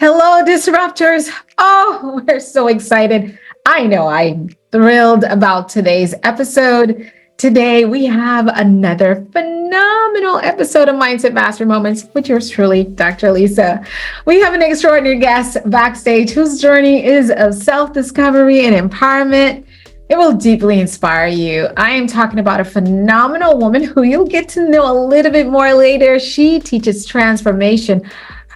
Hello, disruptors. Oh, we're so excited. I know I'm thrilled about today's episode. Today, we have another phenomenal episode of Mindset Master Moments with yours truly, Dr. Alisa. We have an extraordinary guest backstage whose journey is of self-discovery and empowerment. It will deeply inspire you. I am talking about a phenomenal woman who you'll get to know a little bit more later. She teaches transformation.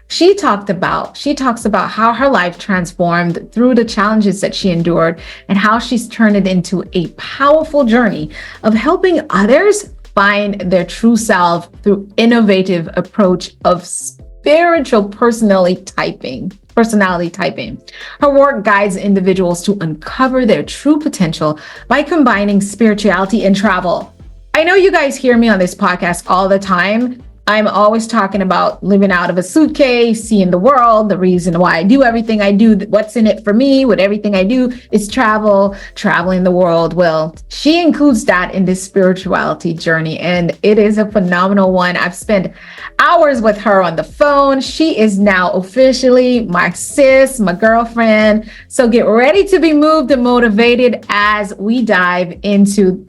She talks about how her life transformed through the challenges that she endured and how she's turned it into a powerful journey of helping others find their true self through innovative approach of spiritual personality typing. Her work guides individuals to uncover their true potential by combining spirituality and travel. I know you guys hear me on this podcast all the time. I'm always talking about living out of a suitcase, seeing the world, the reason why I do everything I do, what's in it for me with everything I do is traveling the world. Well, she includes that in this spirituality journey, and it is a phenomenal one. I've spent hours with her on the phone. She is now officially my sis, my girlfriend. So get ready to be moved and motivated as we dive into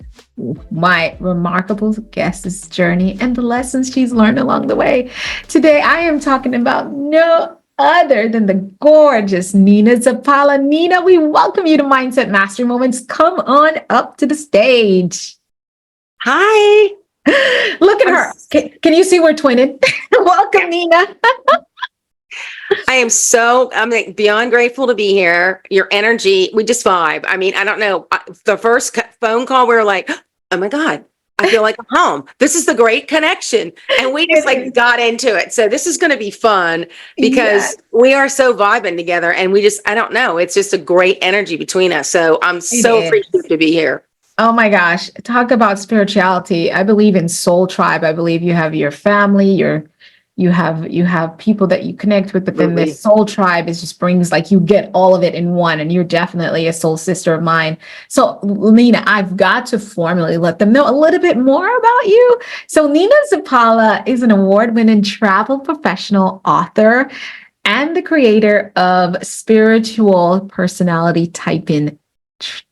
my remarkable guest's journey and the lessons she's learned along the way. Today, I am talking about no other than the gorgeous Nina Zapala. Nina, we welcome you to Mindset Mastery Moments. Come on up to the stage. Hi. Look at her. Can you see we're twinning? Welcome, Nina. I'm like beyond grateful to be here. Your energy, we just vibe. I mean, I don't know. The first phone call, we were like, oh my God, I feel like I'm home. This is the great connection. And we just got into it. So this is going to be fun because we are so vibing together and I don't know. It's just a great energy between us. So I'm so appreciative to be here. Oh my gosh. Talk about spirituality. I believe in soul tribe. I believe you have your family, you have people that you connect with, but then this soul tribe is just brings like you get all of it in one, and you're definitely a soul sister of mine. So Nina, I've got to formally let them know a little bit more about you. So Nina Zapala is an award-winning travel professional, author, and the creator of spiritual personality typing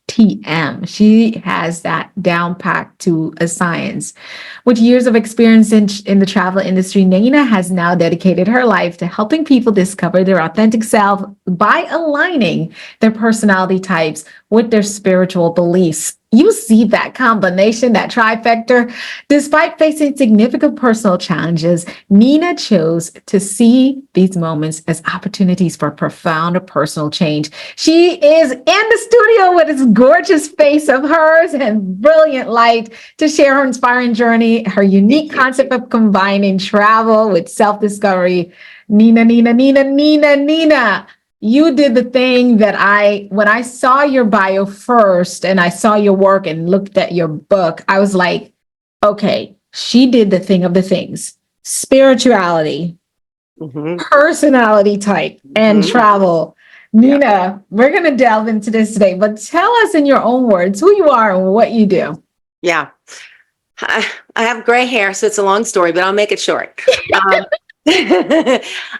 TM. She has that down packed to a science. With years of experience in the travel industry, Nina has now dedicated her life to helping people discover their authentic self by aligning their personality types with their spiritual beliefs. You see that combination, that trifecta. Despite facing significant personal challenges, Nina chose to see these moments as opportunities for profound personal change. She is in the studio with this gorgeous face of hers and brilliant light to share her inspiring journey, her unique concept of combining travel with self-discovery. Nina. You did the thing that when I saw your bio first and I saw your work and looked at your book, I was like, okay, she did the thing of the things, spirituality, personality type, and travel. Nina, we're going to delve into this today, but tell us in your own words who you are and what you do. Yeah. I have gray hair, so it's a long story, but I'll make it short.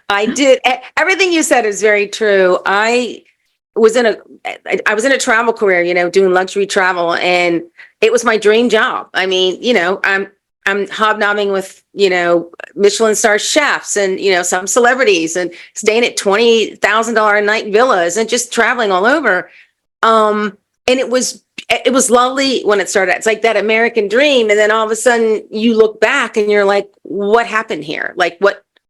I did. Everything you said is very true. I was in a travel career, doing luxury travel, and it was my dream job. I mean, I'm hobnobbing with, Michelin star chefs and, some celebrities and staying at $20,000 a night villas and just traveling all over. And it was lovely when it started. It's like that American dream. And then all of a sudden you look back and you're like, what happened here? Like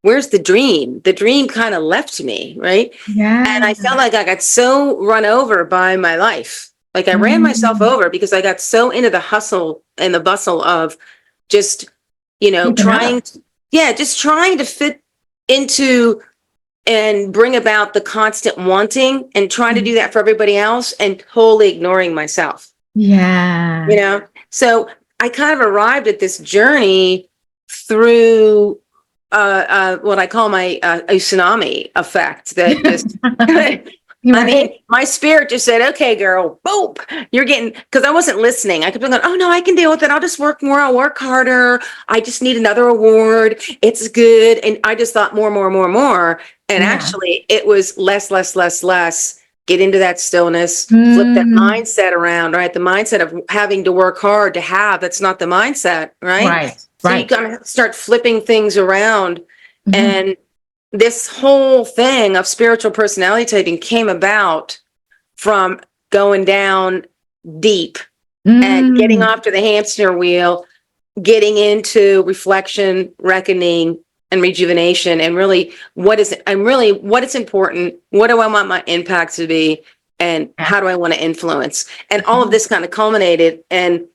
where's the dream? The dream kind of left me, right? Yeah. And I felt like I got so run over by my life. Like I ran myself over because I got so into the hustle and the bustle of just, trying to fit into and bring about the constant wanting and trying to do that for everybody else and totally ignoring myself. Yeah. So I kind of arrived at this journey through what I call my a tsunami effect that just I mean, my spirit just said, okay, girl, boop, you're getting, because I wasn't listening. I kept going, oh no, I can deal with it. I'll just work more. I'll work harder. I just need another award. It's good. And I just thought more, more, more, more. And actually it was less, less, less, less. Get into that stillness, flip that mindset around, right? The mindset of having to work hard to have, that's not the mindset, right? So you gotta start flipping things around. And this whole thing of spiritual personality typing came about from going down deep and getting off to the hamster wheel, getting into reflection, reckoning, and rejuvenation, and really what is important, what do I want my impact to be, and how do I want to influence? And all of this kind of culminated, and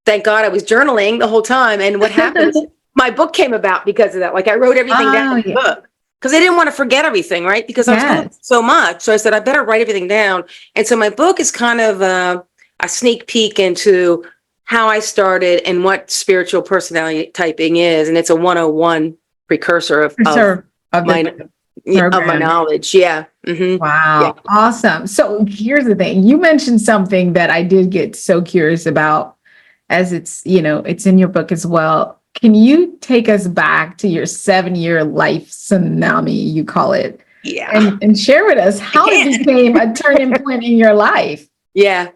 thank God I was journaling the whole time. And what happened was my book came about because of that. Like I wrote everything down in the book. Because I didn't want to forget everything, right? Because I was going through so much. So I said, I better write everything down. And so my book is kind of a sneak peek into how I started and what spiritual personality typing is. And it's a 101 precursor of my knowledge. Yeah. Wow. Yeah. Awesome. So here's the thing. You mentioned something that I did get so curious about, as it's, it's in your book as well. Can you take us back to your 7-year life tsunami, you call it? Yeah. And share with us how it became a turning point in your life. Yeah.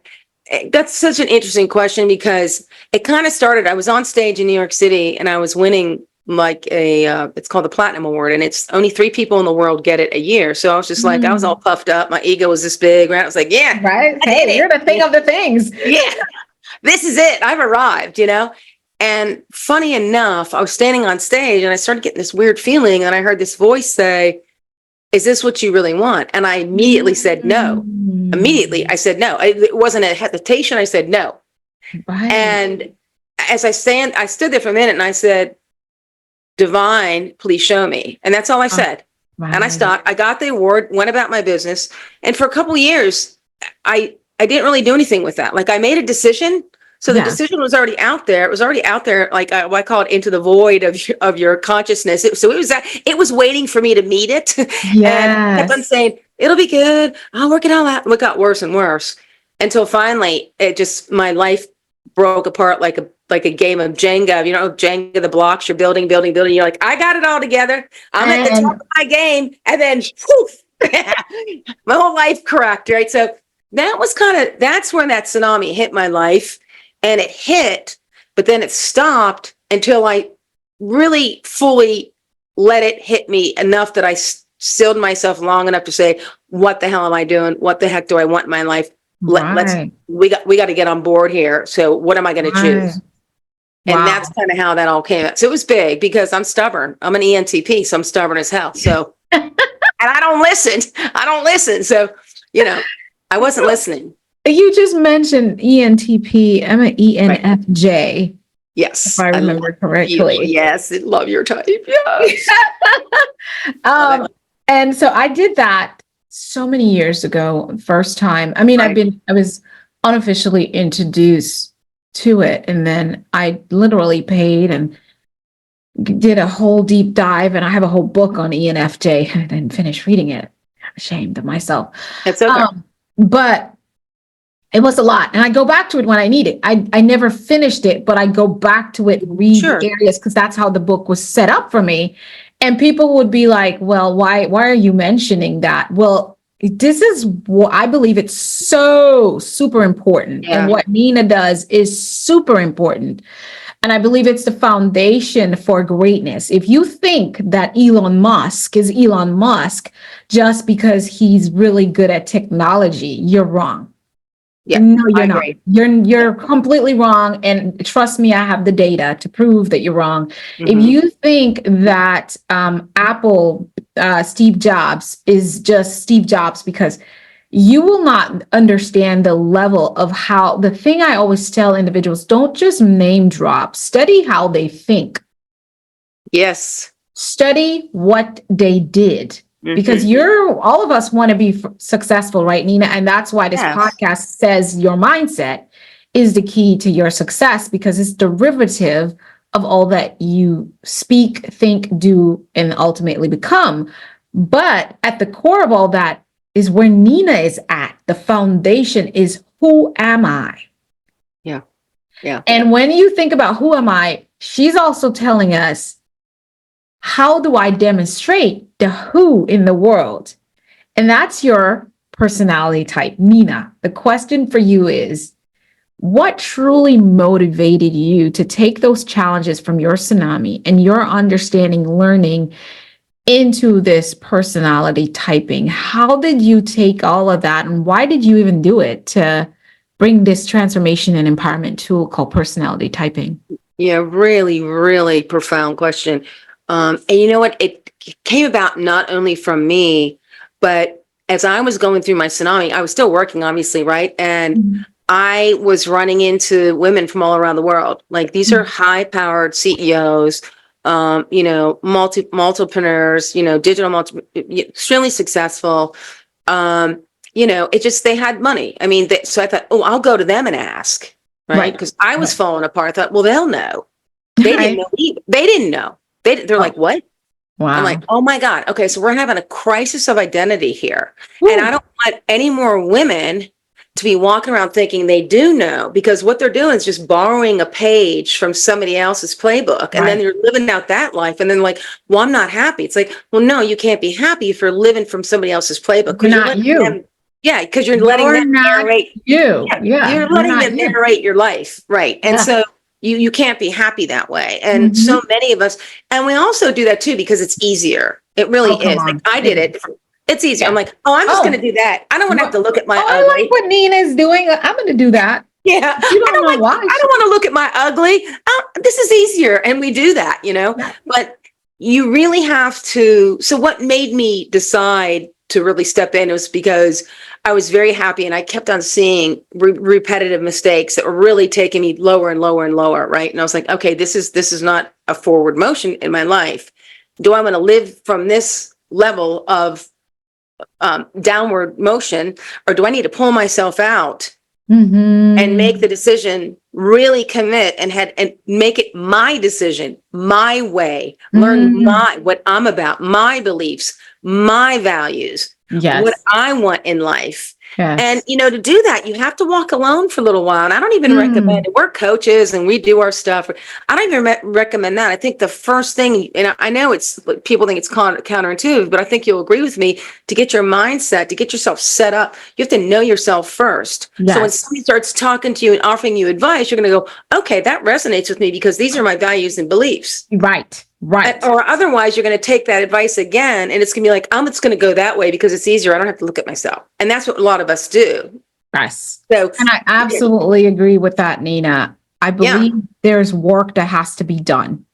That's such an interesting question, because it kind of started, I was on stage in New York City and I was winning like it's called the Platinum Award, and it's only 3 people in the world get it a year. So I was just like, I was all puffed up. My ego was this big, right? I was like, yeah, right. Hey, you're the thing of the things. Yeah. This is it. I've arrived, And funny enough, I was standing on stage and I started getting this weird feeling, and I heard this voice say, is this what you really want? And I immediately said no. Immediately, I said no. It wasn't a hesitation. I said no. Right. And as I stood there for a minute and I said, divine, please show me. And that's all I said. Right. And I stopped. I got the award, went about my business. And for a couple of years, I didn't really do anything with that. Like I made a decision. So the decision was already out there. It was already out there. Like I call it into the void of your consciousness. It was waiting for me to meet it. Yes. And I kept on saying, it'll be good. I'll work it all out. It got worse and worse until finally my life broke apart like a game of Jenga. Jenga, the blocks, you're building. You're like, I got it all together. I'm at the top of my game. And then poof, my whole life cracked, right? So that's when that tsunami hit my life. And it hit, but then it stopped until I really fully let it hit me enough that I stilled myself long enough to say, what the hell am I doing? What the heck do I want in my life? We got to get on board here. So what am I going to choose? And that's kind of how that all came out. So it was big because I'm stubborn. I'm an ENTP, so I'm stubborn as hell. So, and I don't listen. So, I wasn't listening. You just mentioned ENTP. I'm an ENFJ. Yes. If I remember correctly. Yes. I love your type. Yes. And so I did that so many years ago, first time. I mean, I was unofficially introduced to it. And then I literally paid and did a whole deep dive. And I have a whole book on ENFJ. I didn't finish reading it. I'm ashamed of myself. That's okay. But it was a lot. And I go back to it when I need it. I never finished it, but I go back to it and read areas because that's how the book was set up for me. And people would be like, well, why are you mentioning that? Well, this is what I believe it's so super important. Yeah. And what Nina does is super important. And I believe it's the foundation for greatness. If you think that Elon Musk is Elon Musk just because he's really good at technology, you're wrong. Yeah, no, you're not. You're completely wrong. And trust me, I have the data to prove that you're wrong. Mm-hmm. If you think that Apple, Steve Jobs is just Steve Jobs, because you will not understand the level of how, the thing I always tell individuals, don't just name drop, study how they think. Yes. Study what they did. Because all of us want to be successful, right, Nina? And that's why this podcast says your mindset is the key to your success, because it's derivative of all that you speak, think, do, and ultimately become. But at the core of all that is where Nina is at. The foundation is, who am I? Yeah. Yeah. And when you think about who am I, she's also telling us, how do I demonstrate the who in the world? And that's your personality type, Nina. The question for you is, what truly motivated you to take those challenges from your tsunami and your understanding, learning into this personality typing? How did you take all of that, and why did you even do it to bring this transformation and empowerment tool called personality typing? Yeah, really, really profound question. And you know what? It came about not only from me, but as I was going through my tsunami, I was still working, obviously, right? And I was running into women from all around the world. Like, these are high-powered CEOs, multipreneurs, digital extremely successful. It just, they had money. I mean, so I thought, oh, I'll go to them and ask, right? Because I was falling apart. I thought, well, they'll know. They didn't know either. They didn't know. They're like, what? Wow. I'm like, oh my God. Okay, so we're having a crisis of identity here. Woo. And I don't want any more women to be walking around thinking they do know, because what they're doing is just borrowing a page from somebody else's playbook. And then you're living out that life. And then like, well, I'm not happy. It's like, well, no, you can't be happy if you're living from somebody else's playbook. Not you. Them, yeah, because you're letting them narrate. You. Yeah, you're letting them narrate your life. Right. And so you can't be happy that way. And so many of us, and we also do that too, because it's easier. It really is. Like, I did it. It's easier. I'm like, oh, I'm just going to do that. I don't want to have to look at my ugly. I like what Nina is doing. I'm going to do that. Yeah. You don't know why. I don't want to look at my ugly. This is easier. And we do that, but you really have to. So what made me decide to really step in was because I was very happy, and I kept on seeing repetitive mistakes that were really taking me lower and lower and lower. Right. And I was like, okay, this is not a forward motion in my life. Do I want to live from this level of downward motion, or do I need to pull myself out and make the decision, really commit and make it my decision, my way, learn what I'm about, my beliefs, my values, what I want in life. And, to do that, you have to walk alone for a little while. And I don't even recommend it. We're coaches and we do our stuff. I don't even recommend that. I think the first thing, and I know people think it's counterintuitive, but I think you'll agree with me, to get your mindset, to get yourself set up, you have to know yourself first. Yes. So when somebody starts talking to you and offering you advice, you're going to go, okay, that resonates with me because these are my values and beliefs. Right. Or otherwise, you're going to take that advice again, and it's going to be like, I'm just going to go that way because it's easier. I don't have to look at myself. And that's what a lot of us do. Yes. So, and I absolutely agree with that, Nina. I believe there's work that has to be done.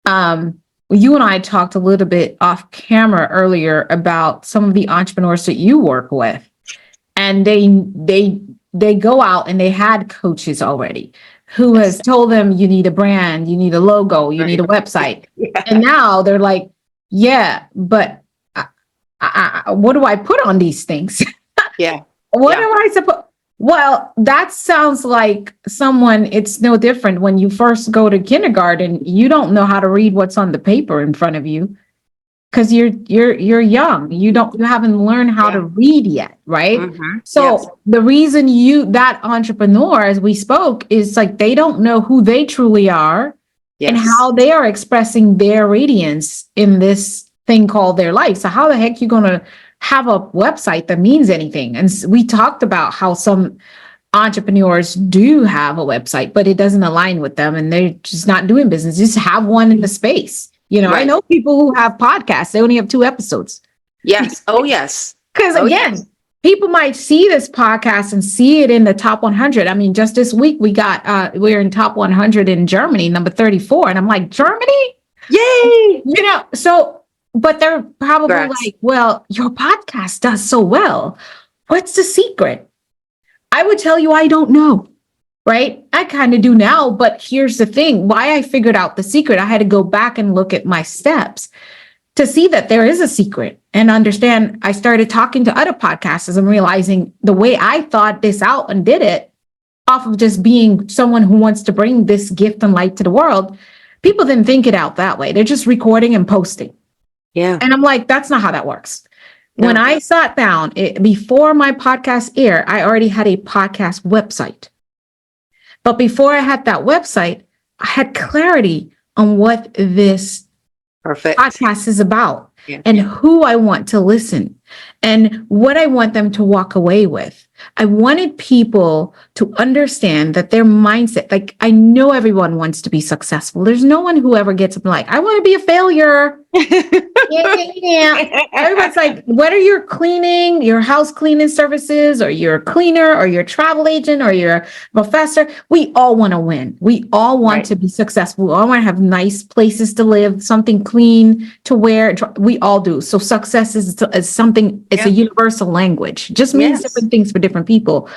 You and I talked a little bit off camera earlier about some of the entrepreneurs that you work with, and they go out and they had coaches already who has told them, you need a brand, you need a logo, you need a website. And now they're like, yeah, but what do I put on these things? What am I supposed? Well, that sounds like it's no different when you first go to kindergarten. You don't know how to read what's on the paper in front of you because you're young. You haven't learned how to read yet, right? So the reason that entrepreneur, as we spoke, is like they don't know who they truly are and how they are expressing their radiance in this thing called their life. So how the heck you going to have a website that means anything? And we talked about how some entrepreneurs do have a website, but it doesn't align with them and they're just not doing business. Just have one in the space. I know people who have podcasts, they only have 2 episodes. Yes. Oh, yes. Because people might see this podcast and see it in the top 100. I mean, just this week we're in top 100 in Germany, number 34. And I'm like, Germany? Yay! But they're probably like, well, your podcast does so well. What's the secret? I would tell you, I don't know. Right? I kind of do now, but here's the thing. Why I figured out the secret, I had to go back and look at my steps to see that there is a secret and understand. I started talking to other podcasters and realizing the way I thought this out and did it off of just being someone who wants to bring this gift and light to the world. People didn't think it out that way. They're just recording and posting. Yeah. And I'm like, that's not how that works. When No. I sat down before my podcast air, I already had a podcast website. But before I had that website, I had clarity on what this Perfect. podcast is about Yeah. and who I want to listen and what I want them to walk away with. I wanted people to understand that their mindset, like I know everyone wants to be successful. There's no one who ever gets up like, I want to be a failure. Yeah. Everyone's like, whether you're cleaning your house cleaning services or you're a cleaner or you're a travel agent or you're a professor, we all want to win. We all want Right. to be successful. We all want to have nice places to live, something clean to wear. We all do. So success is something, it's a universal language. It just means different things for different people.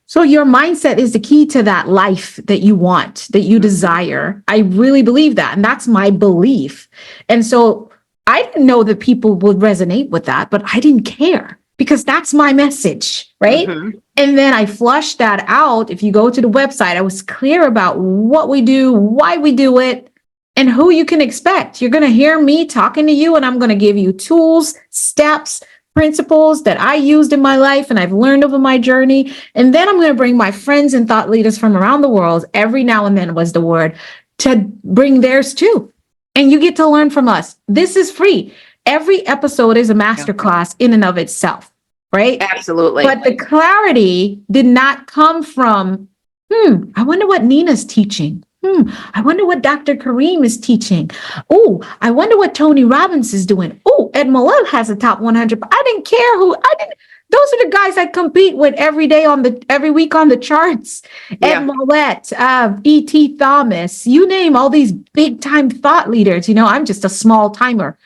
So your mindset is the key to that life that you want, that you desire. I really believe that. And that's my belief. And so I didn't know that people would resonate with that, but I didn't care because that's my message, right? Mhm. And then I flushed that out. If you go to the website, I was clear about what we do, why we do it, and who you can expect. You're going to hear me talking to you, and I'm going to give you tools, steps, principles that I used in my life and I've learned over my journey. And then I'm going to bring my friends and thought leaders from around the world. Every now and then was the word to bring theirs too. And you get to learn from us. This is free. Every episode is a masterclass in and of itself, right? Absolutely. But the clarity did not come from, I wonder what Nina's teaching. I wonder what Dr. Kareem is teaching. Oh, I wonder what Tony Robbins is doing. Oh, Ed Millett has a top 100. I didn't care those are the guys I compete with every week on the charts. Ed Millett, E.T. Thomas, you name all these big time thought leaders. I'm just a small timer.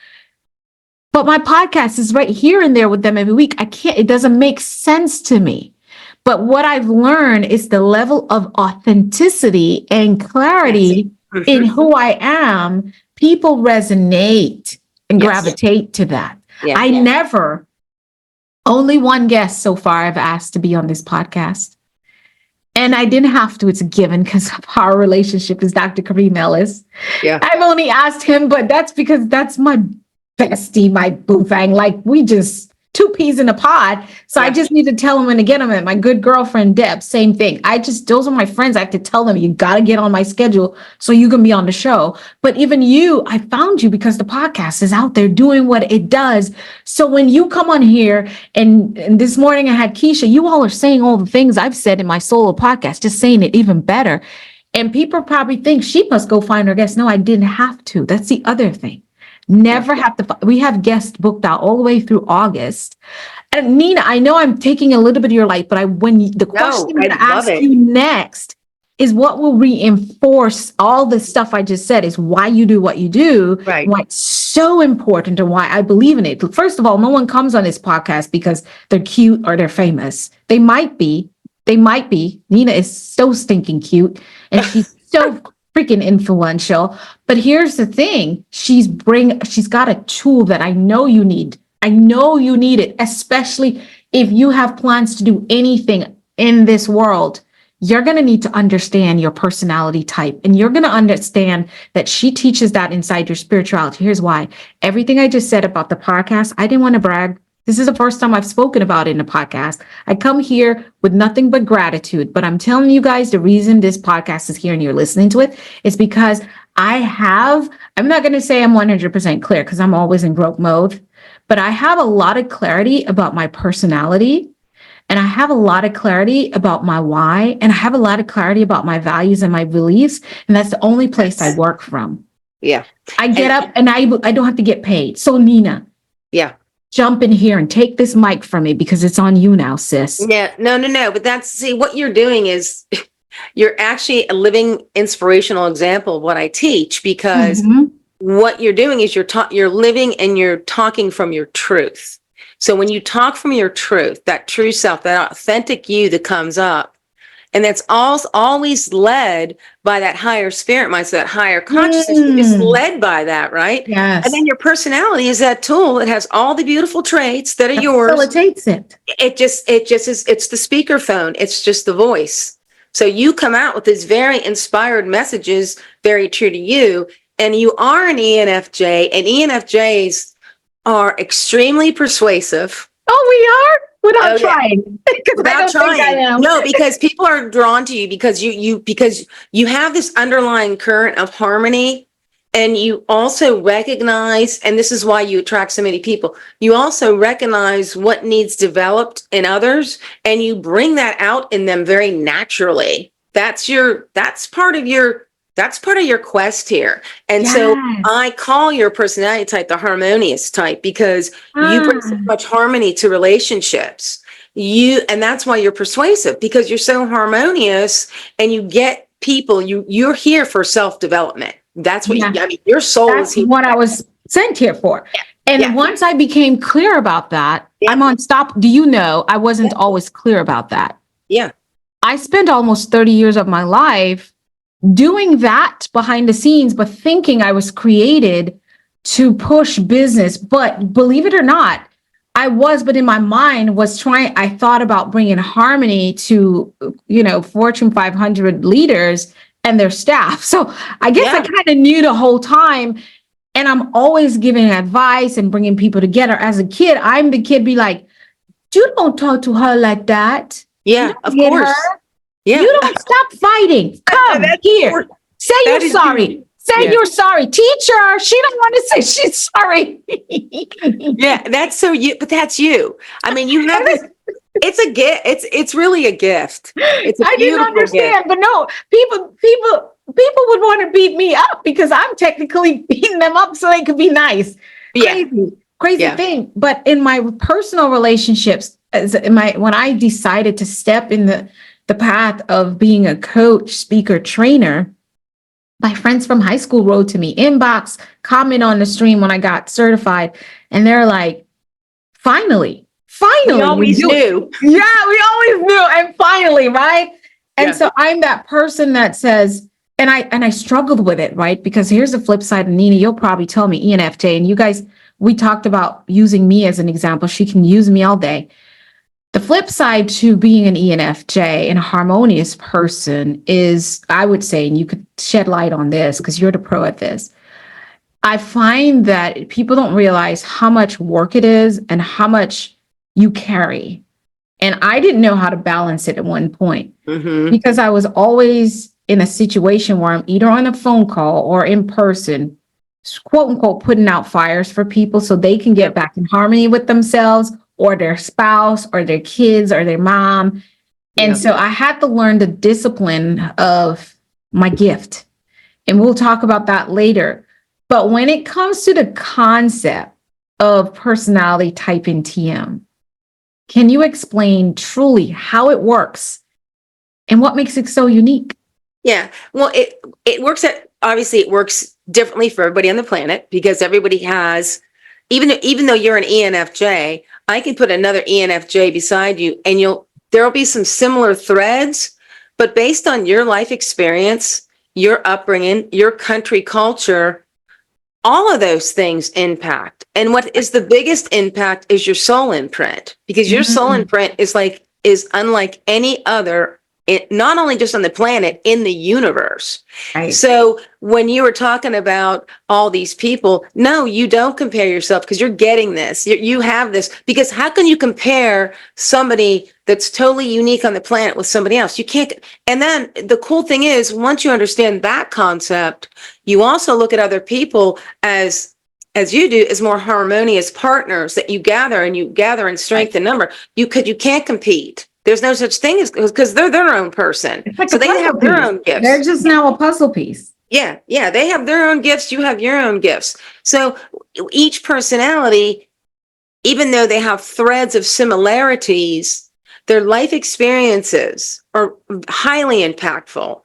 But my podcast is right here and there with them every week. It doesn't make sense to me. But what I've learned is the level of authenticity and clarity in who I am. People resonate and gravitate to that. Only one guest so far I've asked to be on this podcast. And I didn't have to. It's a given because of our relationship is Dr. Kareem Ellis. Yeah. I've only asked him, but that's because that's my bestie, my boo thing. Like we just two peas in a pod. So I just need to tell him when to get him. And my good girlfriend, Deb, same thing. Those are my friends. I have to tell them, you got to get on my schedule so you can be on the show. But even you, I found you because the podcast is out there doing what it does. So when you come on here and this morning I had Keisha, you all are saying all the things I've said in my solo podcast, just saying it even better. And people probably think she must go find her guests. No, I didn't have to. That's the other thing. Never have to. We have guests booked out all the way through August. And Nina, I know I'm taking a little bit of your light, but the question I'm going to ask you next is what will reinforce all the stuff I just said is why you do what you do, why it's so important and why I believe in it. First of all, no one comes on this podcast because they're cute or they're famous. They might be. Nina is so stinking cute and she's so freaking influential. But here's the thing. She's got a tool that I know you need. I know you need it, especially if you have plans to do anything in this world. You're going to need to understand your personality type, and you're going to understand that she teaches that inside your spirituality. Here's why. Everything I just said about the podcast, I didn't want to brag. This is the first time I've spoken about it in a podcast. I come here with nothing but gratitude, but I'm telling you guys the reason this podcast is here and you're listening to it is because I'm not going to say I'm 100% clear because I'm always in growth mode, but I have a lot of clarity about my personality, and I have a lot of clarity about my why, and I have a lot of clarity about my values and my beliefs, and that's the only place I work from. Yeah. I get up and I don't have to get paid. So Nina. Yeah. Jump in here and take this mic from me because it's on you now, sis. Yeah, no. But what you're doing is you're actually a living inspirational example of what I teach, because what you're doing is you're living and you're talking from your truth. So when you talk from your truth, that true self, that authentic you that comes up, and that's always led by that higher spirit mind, so that higher consciousness is led by that, right? Yes. And then your personality is that tool that has all the beautiful traits that are yours. Facilitates it. It just is, it's the speakerphone. It's just the voice. So you come out with these very inspired messages, very true to you, and you are an ENFJ, and ENFJs are extremely persuasive. Oh, we are? Without Oh yeah, trying. Because I without don't think I trying. am. No, because people are drawn to you because you have this underlying current of harmony, and you also recognize, and this is why you attract so many people. You also recognize what needs developed in others, and you bring that out in them very naturally. That's part of your quest here. And so Yes. I call your personality type the harmonious type because you bring so Ah, much harmony to relationships. And that's why you're persuasive, because you're so harmonious and you get people, you're here for self-development. That's what yeah. I mean, your soul is That's here. what I was sent here for. And Yeah. once I became clear about that, Yeah. I'm on stop. Do you know I Yeah. wasn't always clear about that? Yeah. I spent almost 30 years of my life doing that behind the scenes, but thinking I was created to push business. But believe it or not, I was, but in my mind I thought about bringing harmony to, Fortune 500 leaders and their staff. So I guess I Yeah. kind of knew the whole time. And I'm always giving advice and bringing people together. As a kid, I'm the kid be like, you don't talk to her like that. You Yeah. don't Of hit her. course. Yeah. You don't stop fighting. Come That's here. Say you're that is sorry. Say yeah. you're sorry. Teacher, she don't want to say she's sorry. Yeah. That's so you, but that's you. I mean, you have this, it's a gift. It's really a gift. It's a I didn't beautiful gift. understand, but no, people would want to beat me up because I'm technically beating them up so they could be nice. Yeah. Crazy Yeah. thing. But in my personal relationships, when I decided to step in the path of being a coach, speaker, trainer, my friends from high school wrote to me, inbox, comment on the stream when I got certified, and they're like, finally, We you always do it. knew. Yeah, we always knew. And finally, right? And Yeah. so I'm that person that says, and I struggled with it, right? Because here's the flip side, and Nina, you'll probably tell me ENFJ, and you guys, we talked about using me as an example. She can use me all day. The flip side to being an ENFJ and a harmonious person is, I would say, and you could shed light on this because you're the pro at this. I find that people don't realize how much work it is and how much you carry. And I didn't know how to balance it at one point because I was always in a situation where I'm either on a phone call or in person, quote unquote, putting out fires for people so they can get back in harmony with themselves or their spouse or their kids or their mom. And so I had to learn the discipline of my gift. And we'll talk about that later. But when it comes to the concept of personality type in TM, can you explain truly how it works and what makes it so unique? Yeah. Well, it works obviously it works differently for everybody on the planet because everybody has, even though you're an ENFJ, I can put another ENFJ beside you and there'll be some similar threads, but based on your life experience, your upbringing, your country culture, all of those things impact. And what is the biggest impact is your soul imprint, because your soul imprint is unlike any other, not only just on the planet, in the universe. Right. So when you were talking about all these people, no, you don't compare yourself because you're getting this. You have this, because how can you compare somebody that's totally unique on the planet with somebody else? You can't. And then the cool thing is, once you understand that concept, you also look at other people as you do, as more harmonious partners that you gather in strength and number. You can't compete. There's no such thing as, because they're their own person. It's like So a they puzzle have their piece. own gifts. They're just now a puzzle piece. Yeah. They have their own gifts. You have your own gifts. So each personality, even though they have threads of similarities, their life experiences are highly impactful.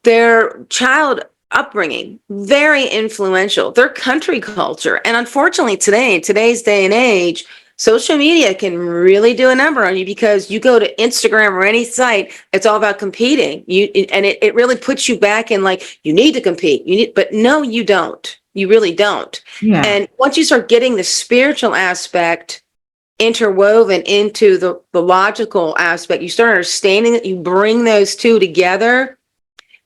Their child upbringing, very influential. Their country culture. And unfortunately today, in today's day and age, social media can really do a number on you, because you go to Instagram or any site, it's all about competing. It really puts you back in, like, you need to compete. But no, you don't. You really don't. Yeah. And once you start getting the spiritual aspect interwoven into the logical aspect, you start understanding that you bring those two together,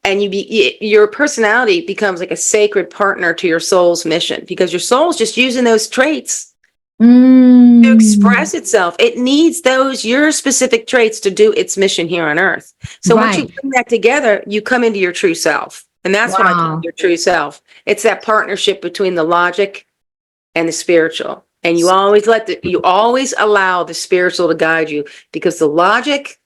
and your personality becomes like a sacred partner to your soul's mission, because your soul's just using those traits to Mm, express itself. It needs those, your specific traits to do its mission here on earth. So once you right. bring that together, you come into your true self. And that's what I call Wow. your true self. It's that partnership between the logic and the spiritual. And you always you always allow the spiritual to guide you, because the logic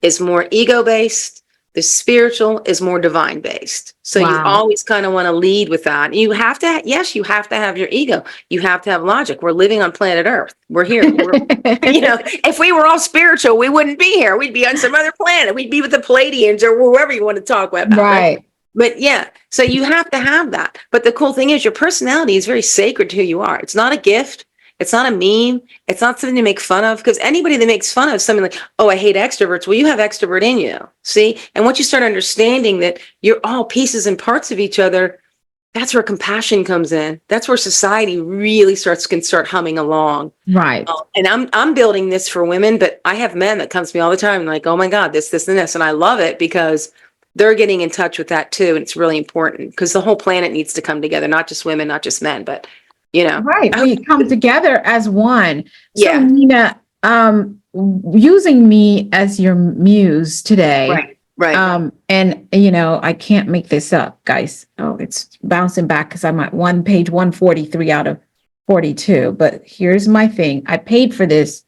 is more ego based. The spiritual is more divine based. So you Wow. always kind of want to lead with that. You have to, yes, you have to have your ego. You have to have logic. We're living on planet Earth. We're here. If we were all spiritual, we wouldn't be here. We'd be on some other planet. We'd be with the Palladians or whoever you want to talk about, right? Right. But yeah, so you have to have that. But the cool thing is your personality is very sacred to who you are. It's not a gift. It's not a meme. It's not something to make fun of, because anybody that makes fun of something like, oh, I hate extroverts. Well, you have extrovert in you. See? And once you start understanding that you're all pieces and parts of each other, that's where compassion comes in. That's where society really can start humming along. Right. And I'm building this for women, but I have men that come to me all the time and like, oh my God, this, and this. And I love it because they're getting in touch with that too. And it's really important because the whole planet needs to come together, not just women, not just men, but Right. I hope, We come together as one. So yeah, Nina, using me as your muse today, right, right. and I can't make this up, guys. Oh, it's bouncing back because I'm at page 143 out of 42. But here's my thing. I paid for this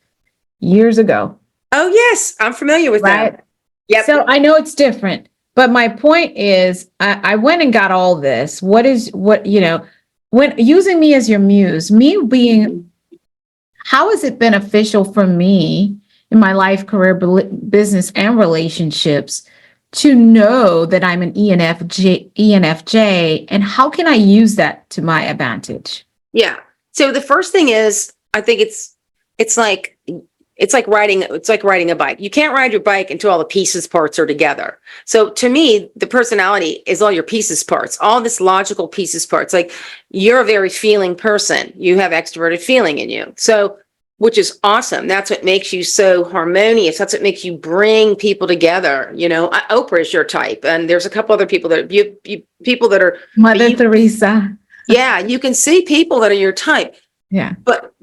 years ago, Oh yes, I'm familiar with them. right? Yep. So I know it's different, but my point is I went and got all this. When using me as your muse, me being, how is it beneficial for me in my life, career, business, and relationships to know that I'm an ENFJ, and how can I use that to my advantage? Yeah. So the first thing is, I think it's like riding a bike. You can't ride your bike until all the pieces parts are together. So to me, the personality is all your pieces parts, all this logical pieces parts. Like you're a very feeling person. You have extroverted feeling in you. So which is awesome. That's what makes you so harmonious. That's what makes you bring people together. Oprah is your type, and there's a couple other people that people that are Mother Teresa. yeah, you can see people that are your type. Yeah. But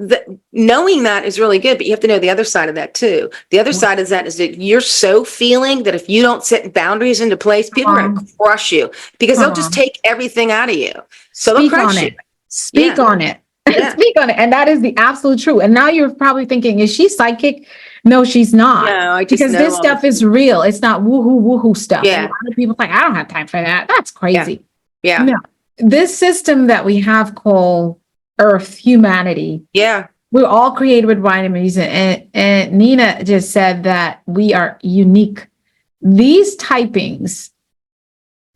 knowing that is really good, but you have to know the other side of that too. The other side is that you're so feeling that if you don't set boundaries into place, people are going to crush you because they'll just take everything out of you. So they'll Speak on crush you. it. Speak Yeah. on it. Yeah. Speak on it. And that is the absolute truth. And now you're probably thinking, is she psychic? No, she's not. No, I just because know this stuff is real. It's not woohoo stuff. Yeah. And a lot of people think, I don't have time for that. That's crazy. Yeah. No, this system that we have called Earth, humanity. Yeah. We're all created with vitamins. And Nina just said that we are unique. These typings,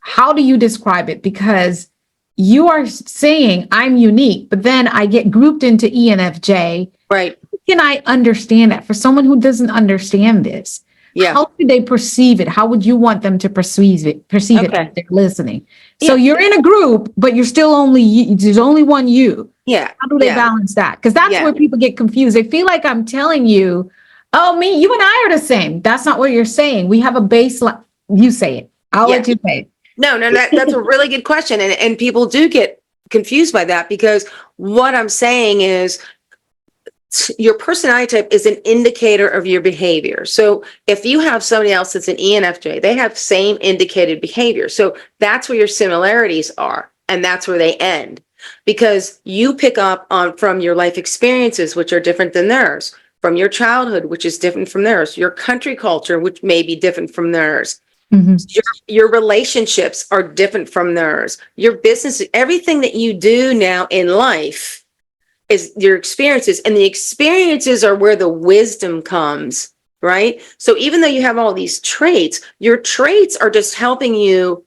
how do you describe it? Because you are saying I'm unique, but then I get grouped into ENFJ. Right. Can I understand that? For someone who doesn't understand this, how do they perceive it? How would you want them to perceive it if they're listening? So you're in a group, but you're still there's only one you. Yeah. How do they balance that? Because that's where people get confused. They feel like I'm telling you, oh, you and I are the same. That's not what you're saying. We have a baseline. You say it. I'll let you say it. No, that's a really good question. And people do get confused by that, because what I'm saying is your personality type is an indicator of your behavior. So if you have somebody else that's an ENFJ, they have same indicated behavior. So that's where your similarities are, and that's where they end, because you pick up on from your life experiences, which are different than theirs, from your childhood, which is different from theirs, your country culture, which may be different from theirs. Mm-hmm. Your relationships are different from theirs. Your business, everything that you do now in life is your experiences, and the experiences are where the wisdom comes, right? So even though you have all these traits, your traits are just helping you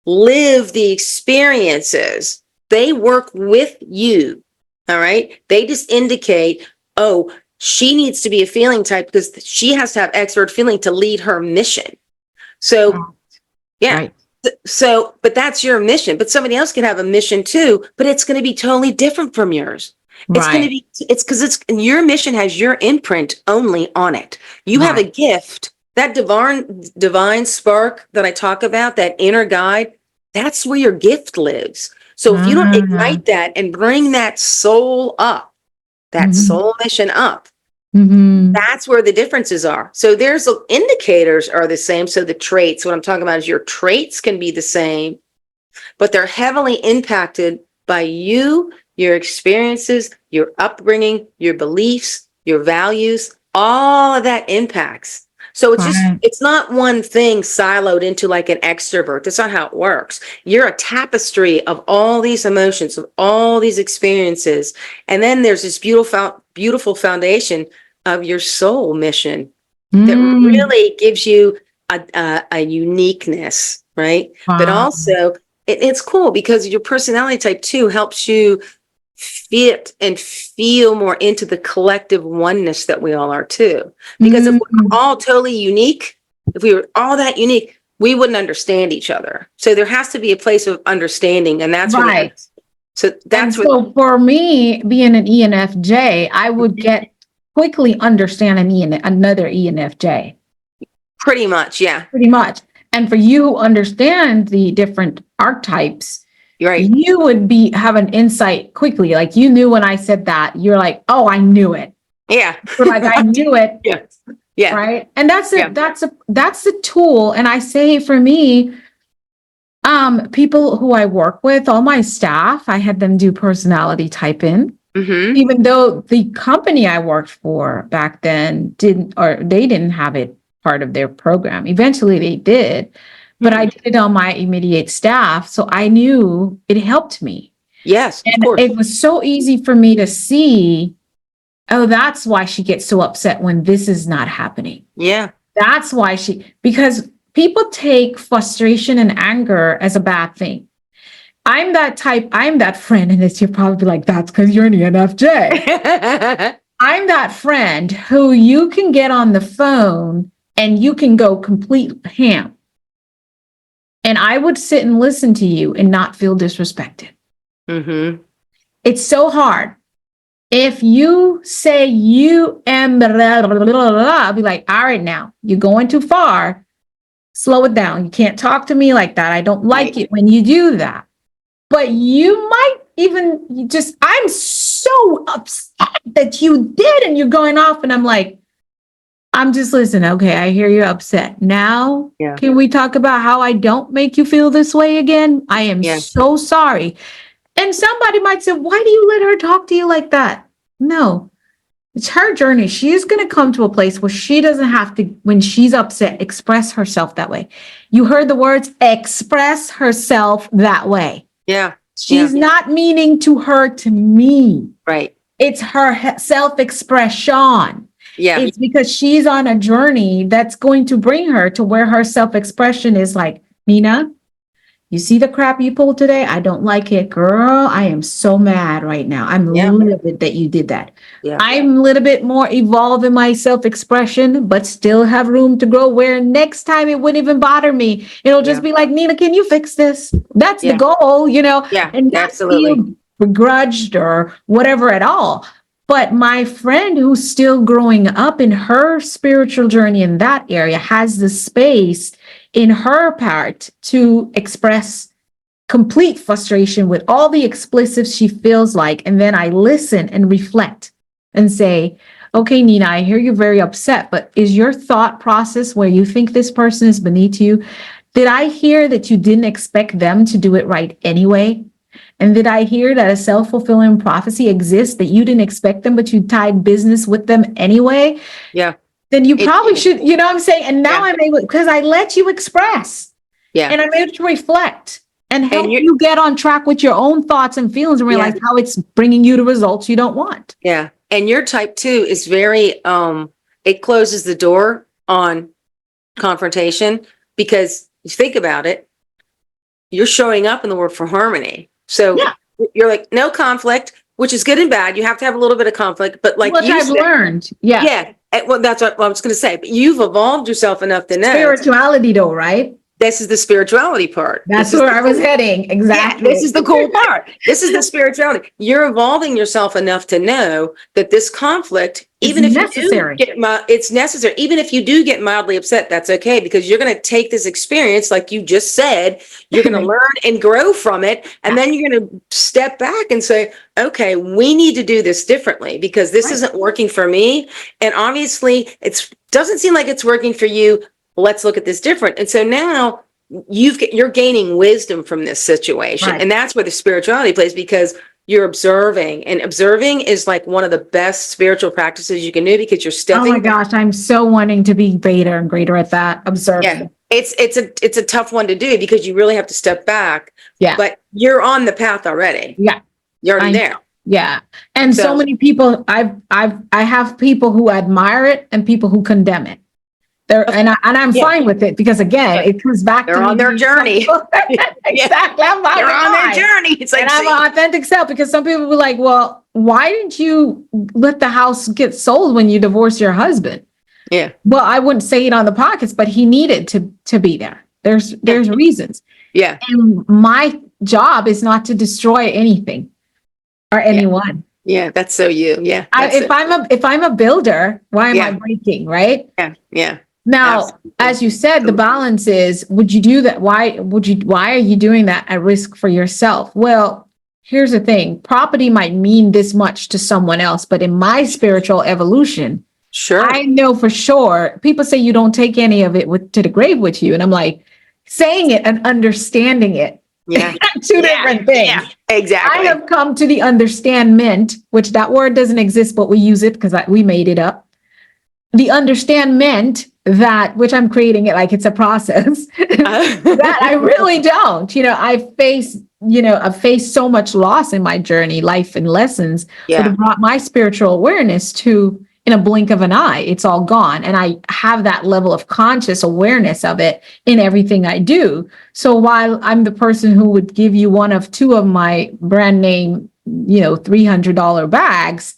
live the experiences. They work with you, all right? They just indicate, oh, she needs to be a feeling type because she has to have extrovert feeling to lead her mission. So, yeah. Right. So, but that's your mission, but somebody else can have a mission too, but it's going to be totally different from yours. It's going to be, it's because your mission has your imprint only on it. You have a gift, that divine spark that I talk about, that inner guide, that's where your gift lives. So if you don't ignite that and bring that soul up, that soul mission up. Mm-hmm. That's where the differences are. So there's indicators are the same. So the traits, what I'm talking about is your traits can be the same, but they're heavily impacted by you, your experiences, your upbringing, your beliefs, your values, all of that impacts. So Right. it's not one thing siloed into like an extrovert. That's not how it works. You're a tapestry of all these emotions, of all these experiences. And then there's this beautiful foundation of your soul mission that Mm. really gives you a uniqueness, right? But Wow. also, it's cool because your personality type 2 helps you fit and feel more into the collective oneness that we all are too. Because if we're Mm. all totally unique, if we were all that unique, we wouldn't understand each other. So there has to be a place of understanding, and that's where Right. And that's where so for me, being an ENFJ, I would get quickly understand another ENFJ, pretty much, yeah, pretty much. And for you who understand the different archetypes, you're right, you would have an insight quickly. Like you knew when I said that, you're like, oh, I knew it. yeah, You're like, I knew it. yeah, yeah, Right. And that's yeah. that's a tool. And I say for me, people who I work with, all my staff, I had them do personality type in, even though the company I worked for back then they didn't have it part of their program. Eventually they did, but I did it on my immediate staff. So I knew it helped me. Yes, of And course. it was so easy for me to see, oh, that's why she gets so upset when this is not happening. Yeah. That's why because people take frustration and anger as a bad thing. I'm that friend, and you're probably like, that's because you're an ENFJ. I'm that friend who you can get on the phone and you can go complete ham. And I would sit and listen to you and not feel disrespected. It's so hard. If you say you am blah, blah, blah, blah, blah, I'll be like, all right, now you're going too far. Slow it down. You can't talk to me like that. I don't like it when you do that. But you might even I'm so upset that you did, and you're going off. And I'm like, I'm just listening. Okay, I hear you're upset. Now, can we talk about how I don't make you feel this way again? I am so sorry. And somebody might say, why do you let her talk to you like that? No, it's her journey. She is going to come to a place where she doesn't have to, when she's upset, express herself that way. You heard the words, express herself that way. Yeah. She's not meaning to hurt me. Right. It's her self-expression. Yeah. It's because she's on a journey that's going to bring her to where her self-expression is like, Nina, you see the crap you pulled today? I don't like it. Girl, I am so mad right now. I'm livid that you did that. Yeah. I'm a little bit more evolved in my self-expression, but still have room to grow where next time it wouldn't even bother me. It'll just be like, Nina, can you fix this? That's the goal, Yeah, and not feel begrudged or whatever at all. But my friend who's still growing up in her spiritual journey in that area has the space in her part to express complete frustration with all the expletives she feels like. And then I listen and reflect and say, okay, Nina, I hear you're very upset, but is your thought process where you think this person is beneath you? Did I hear that you didn't expect them to do it right anyway? And did I hear that a self-fulfilling prophecy exists that you didn't expect them, but you tied business with them anyway? Yeah. Then you probably should, you know what I'm saying? And now I'm able, because I let you express. Yeah. And I'm able to reflect and help you get on track with your own thoughts and feelings and realize how it's bringing you the results you don't want. Yeah. And your type 2 is very, it closes the door on confrontation, because you think about it, you're showing up in the world for harmony. So you're like, no conflict, which is good and bad. You have to have a little bit of conflict, but like I've learned. Yeah. Well, that's what I was going to say. But you've evolved yourself enough to know. Spirituality though, right? this is the spirituality part. That's where I was heading. Yeah, Exactly. this is the cool part. This is the spirituality. You're evolving yourself enough to know that this conflict, It's even if you do necessary. it's necessary. Even if you do get mildly upset, that's okay, because you're going to take this experience, like you just said, you're going to learn and grow from it. And then you're going to step back and say, okay, we need to do this differently because this isn't working for me. And obviously it doesn't seem like it's working for you. Let's look at this different. And so now you're gaining wisdom from this situation. Right. And that's where the spirituality plays, because you're observing, and observing is like one of the best spiritual practices you can do, because you're stepping. Oh my gosh, I'm so wanting to be greater and greater at that. Observing. Yeah. It's a tough one to do because you really have to step back. Yeah. But you're on the path already. Yeah. You're already there. Yeah. And so many people, I have people who admire it and people who condemn it. I'm fine with it, because again, it comes back to they're on their journey. Exactly. They're on their journey. It's like, and I'm an authentic self, because some people were like, well, why didn't you let the house get sold when you divorced your husband? Yeah. Well, I wouldn't say it on the podcast, but he needed to be there. There's reasons. Yeah. And my job is not to destroy anything or anyone. Yeah, that's so you. Yeah. If I'm a builder, why am I breaking, right? Yeah. Yeah. Now, Absolutely. as you said, the balance is, would you do that? Why are you doing that at risk for yourself? Well, here's the thing. Property might mean this much to someone else, but in my spiritual evolution, sure, I know for sure. People say you don't take any of it to the grave with you. And I'm like, saying it and understanding it. Yeah. Two different things. Yeah, exactly. I have come to the understandment, which that word doesn't exist, but we use it because we made it up. The understandment that, which I'm creating it like it's a process, that I really don't. I've faced so much loss in my journey, life and lessons that have brought my spiritual awareness to, in a blink of an eye, it's all gone. And I have that level of conscious awareness of it in everything I do. So while I'm the person who would give you one of two of my brand name, $300 bags,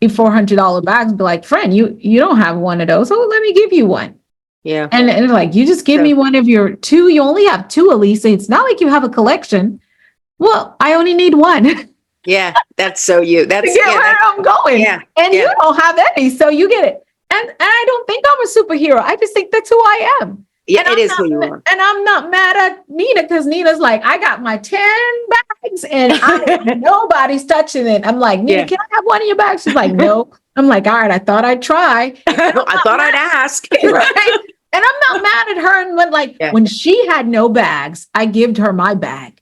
$400 bags, be like, friend, you don't have one of those. Oh, let me give you one. Yeah. And like, you just give me one of your two. You only have two, Alisa. It's not like you have a collection. Well, I only need one. Yeah. That's so you. That's where I'm going. Yeah. And you don't have any, so you get it. And I don't think I'm a superhero. I just think that's who I am. Yeah, it is who you are. And I'm not mad at Nina, because Nina's like, I got my 10 bags and nobody's touching it. I'm like, Nina, can I have one of your bags? She's like, no. I'm like, all right, I thought I'd try. I thought I'd ask. Right? And I'm not mad at her. And when she had no bags, I gave her my bag.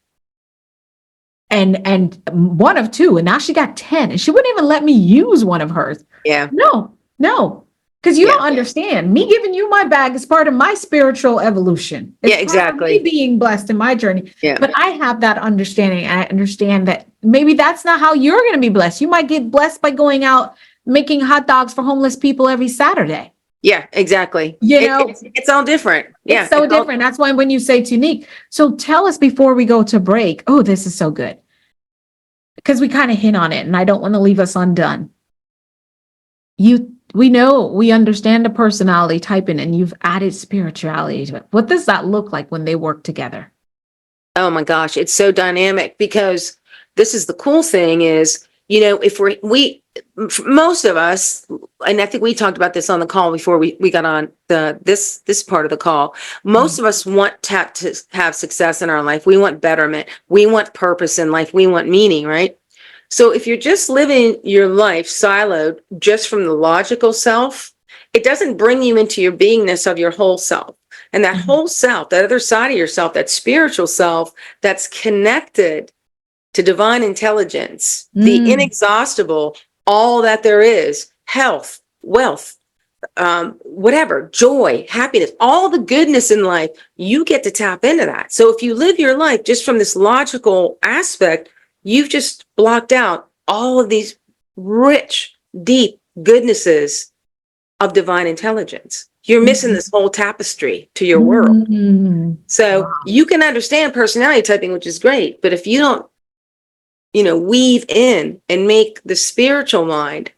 And one of two, and now she got 10, and she wouldn't even let me use one of hers. Yeah. No. Because you don't understand. Me giving you my bag is part of my spiritual evolution. It's exactly. Part of me being blessed in my journey. Yeah. But I have that understanding. I understand that maybe that's not how you're going to be blessed. You might get blessed by going out making hot dogs for homeless people every Saturday. Yeah, exactly. It's all different. Yeah. It's so different. That's why when you say it's unique. So tell us before we go to break. Oh, this is so good. Because we kind of hit on it and I don't want to leave us undone. We understand the personality typing, and you've added spirituality to it. What does that look like when they work together? Oh my gosh, it's so dynamic, because this is the cool thing is, if most of us, and I think we talked about this on the call before we got on this part of the call, most of us want to have success in our life. We want betterment. We want purpose in life. We want meaning, right? So if you're just living your life siloed just from the logical self, it doesn't bring you into your beingness of your whole self. And that whole self, that other side of yourself, that spiritual self that's connected to divine intelligence, the inexhaustible, all that there is, health, wealth, whatever, joy, happiness, all the goodness in life, you get to tap into that. So if you live your life just from this logical aspect, you've just blocked out all of these rich, deep goodnesses of divine intelligence. You're missing this whole tapestry to your world. So you can understand personality typing, which is great. But if you don't, weave in and make the spiritual mind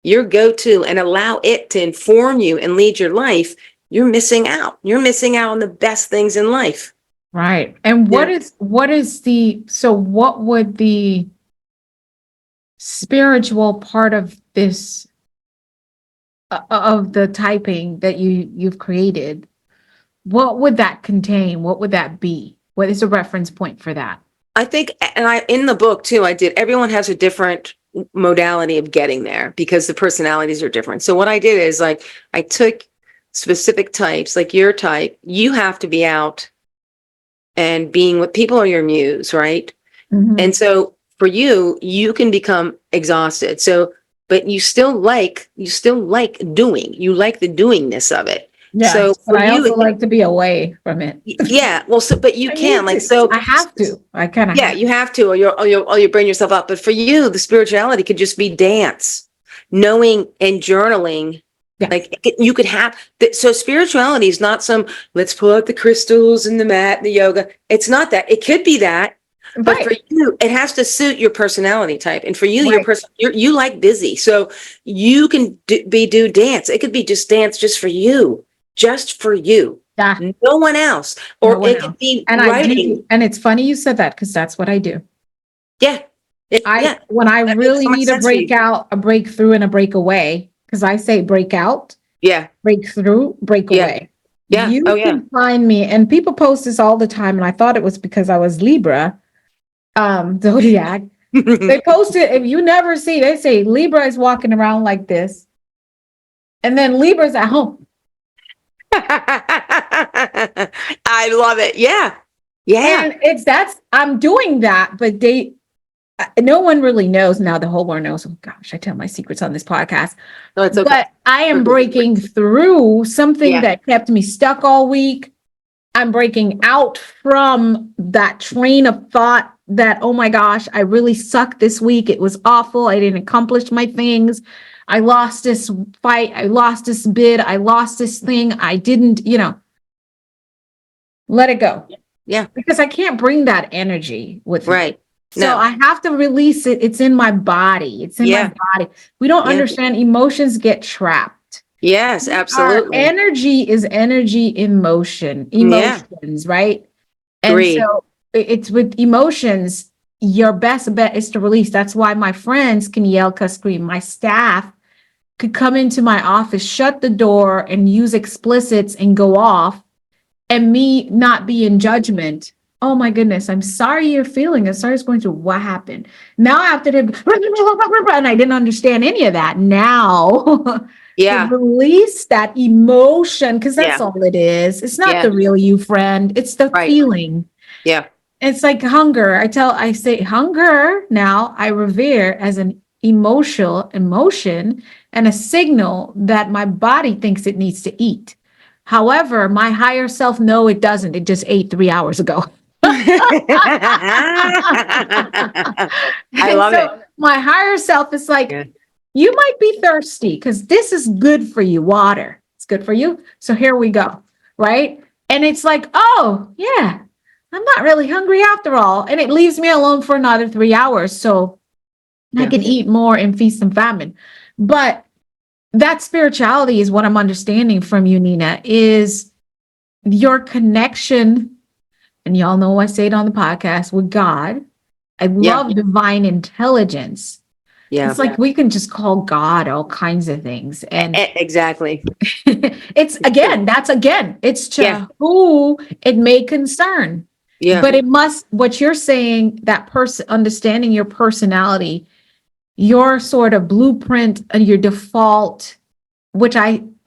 your go-to and allow it to inform you and lead your life, you're missing out. You're missing out on the best things in life. Right. And Yeah. what would the spiritual part of this of the typing that you've created, what would that contain? What would that be? What is a reference point for that? I think, and in the book too, everyone has a different modality of getting there because the personalities are different. So what I did is like, I took specific types, like your type, you have to be out and being with people are your muse, right? Mm-hmm. And so for you, you can become exhausted. So, but you still like doing, you like the doingness of it. So Yes, but for I you, also like to be away from it. yeah, well, so, but you I can need like, to. so I have to. I kind of yeah, have. you have to, or you burn yourself up. But for you, the spirituality could just be dance, knowing and journaling. Yes. Like you could have, so spirituality is not some, let's pull out the crystals and the mat and the yoga. It's not that. It could be that, but for Right. you, it has to suit your personality type. And for you, your Right. person, you like busy. So you can do dance. It could be just dance just for you, just for you. Yeah. No one else. No Or one it else. could be And I writing. do. And it's funny you said that because that's what I do. Yeah. Yeah. When I That makes really so much need a sense for you. breakout, a breakthrough, and a breakaway, because I say breakout, Yeah. breakthrough, Yeah. breakaway. Yeah. Oh, You yeah. can find me, and people post this all the time, and I thought it was because I was Libra, zodiac. They post it, if you never see, they say Libra is walking around like this, and then Libra's at home. I love it. Yeah. Yeah. And I'm doing that, but no one really knows now. The whole world knows. Oh gosh, I tell my secrets on this podcast. No, it's okay. But I am breaking through something Yeah. that kept me stuck all week. I'm breaking out from that train of thought that, oh my gosh, I really sucked this week. It was awful. I didn't accomplish my things. I lost this fight. I lost this bid. I lost this thing. I didn't, let it go. Yeah. Because I can't bring that energy with me. Right. So No. I have to release it. It's in my body. It's in my body. We don't understand emotions get trapped. Yes, Our absolutely. energy is energy in motion, emotions, right? And Agreed. so it's with emotions, your best bet is to release. That's why my friends can yell, cuss, scream. My staff could come into my office, shut the door, and use explicits and go off, and me not be in judgment. Oh my goodness, I'm sorry you're feeling. I'm sorry it's going through. What happened? Now after the and I didn't understand any of that. Now Yeah. to release that emotion, because that's Yeah. all it is. It's not Yeah. the real you, friend. It's the Right. feeling. Yeah. It's like hunger. I say hunger now I revere as an emotion and a signal that my body thinks it needs to eat. However, my higher self, no, it doesn't. It just ate 3 hours ago. I love it. My higher self is like, Yeah. you might be thirsty because this is good for you. Water. It's good for you. So here we go. Right. And it's like, oh, yeah, I'm not really hungry after all. And it leaves me alone for another 3 hours. So I can eat more and feast and famine. But that spirituality is what I'm understanding from you, Nina, is your connection. And y'all know I say it on the podcast with God. I love divine intelligence. Yeah. It's like we can just call God all kinds of things. And exactly. it's it's to who it may concern. Yeah. But it must, what you're saying, that person, understanding your personality, your sort of blueprint and your default, which I'm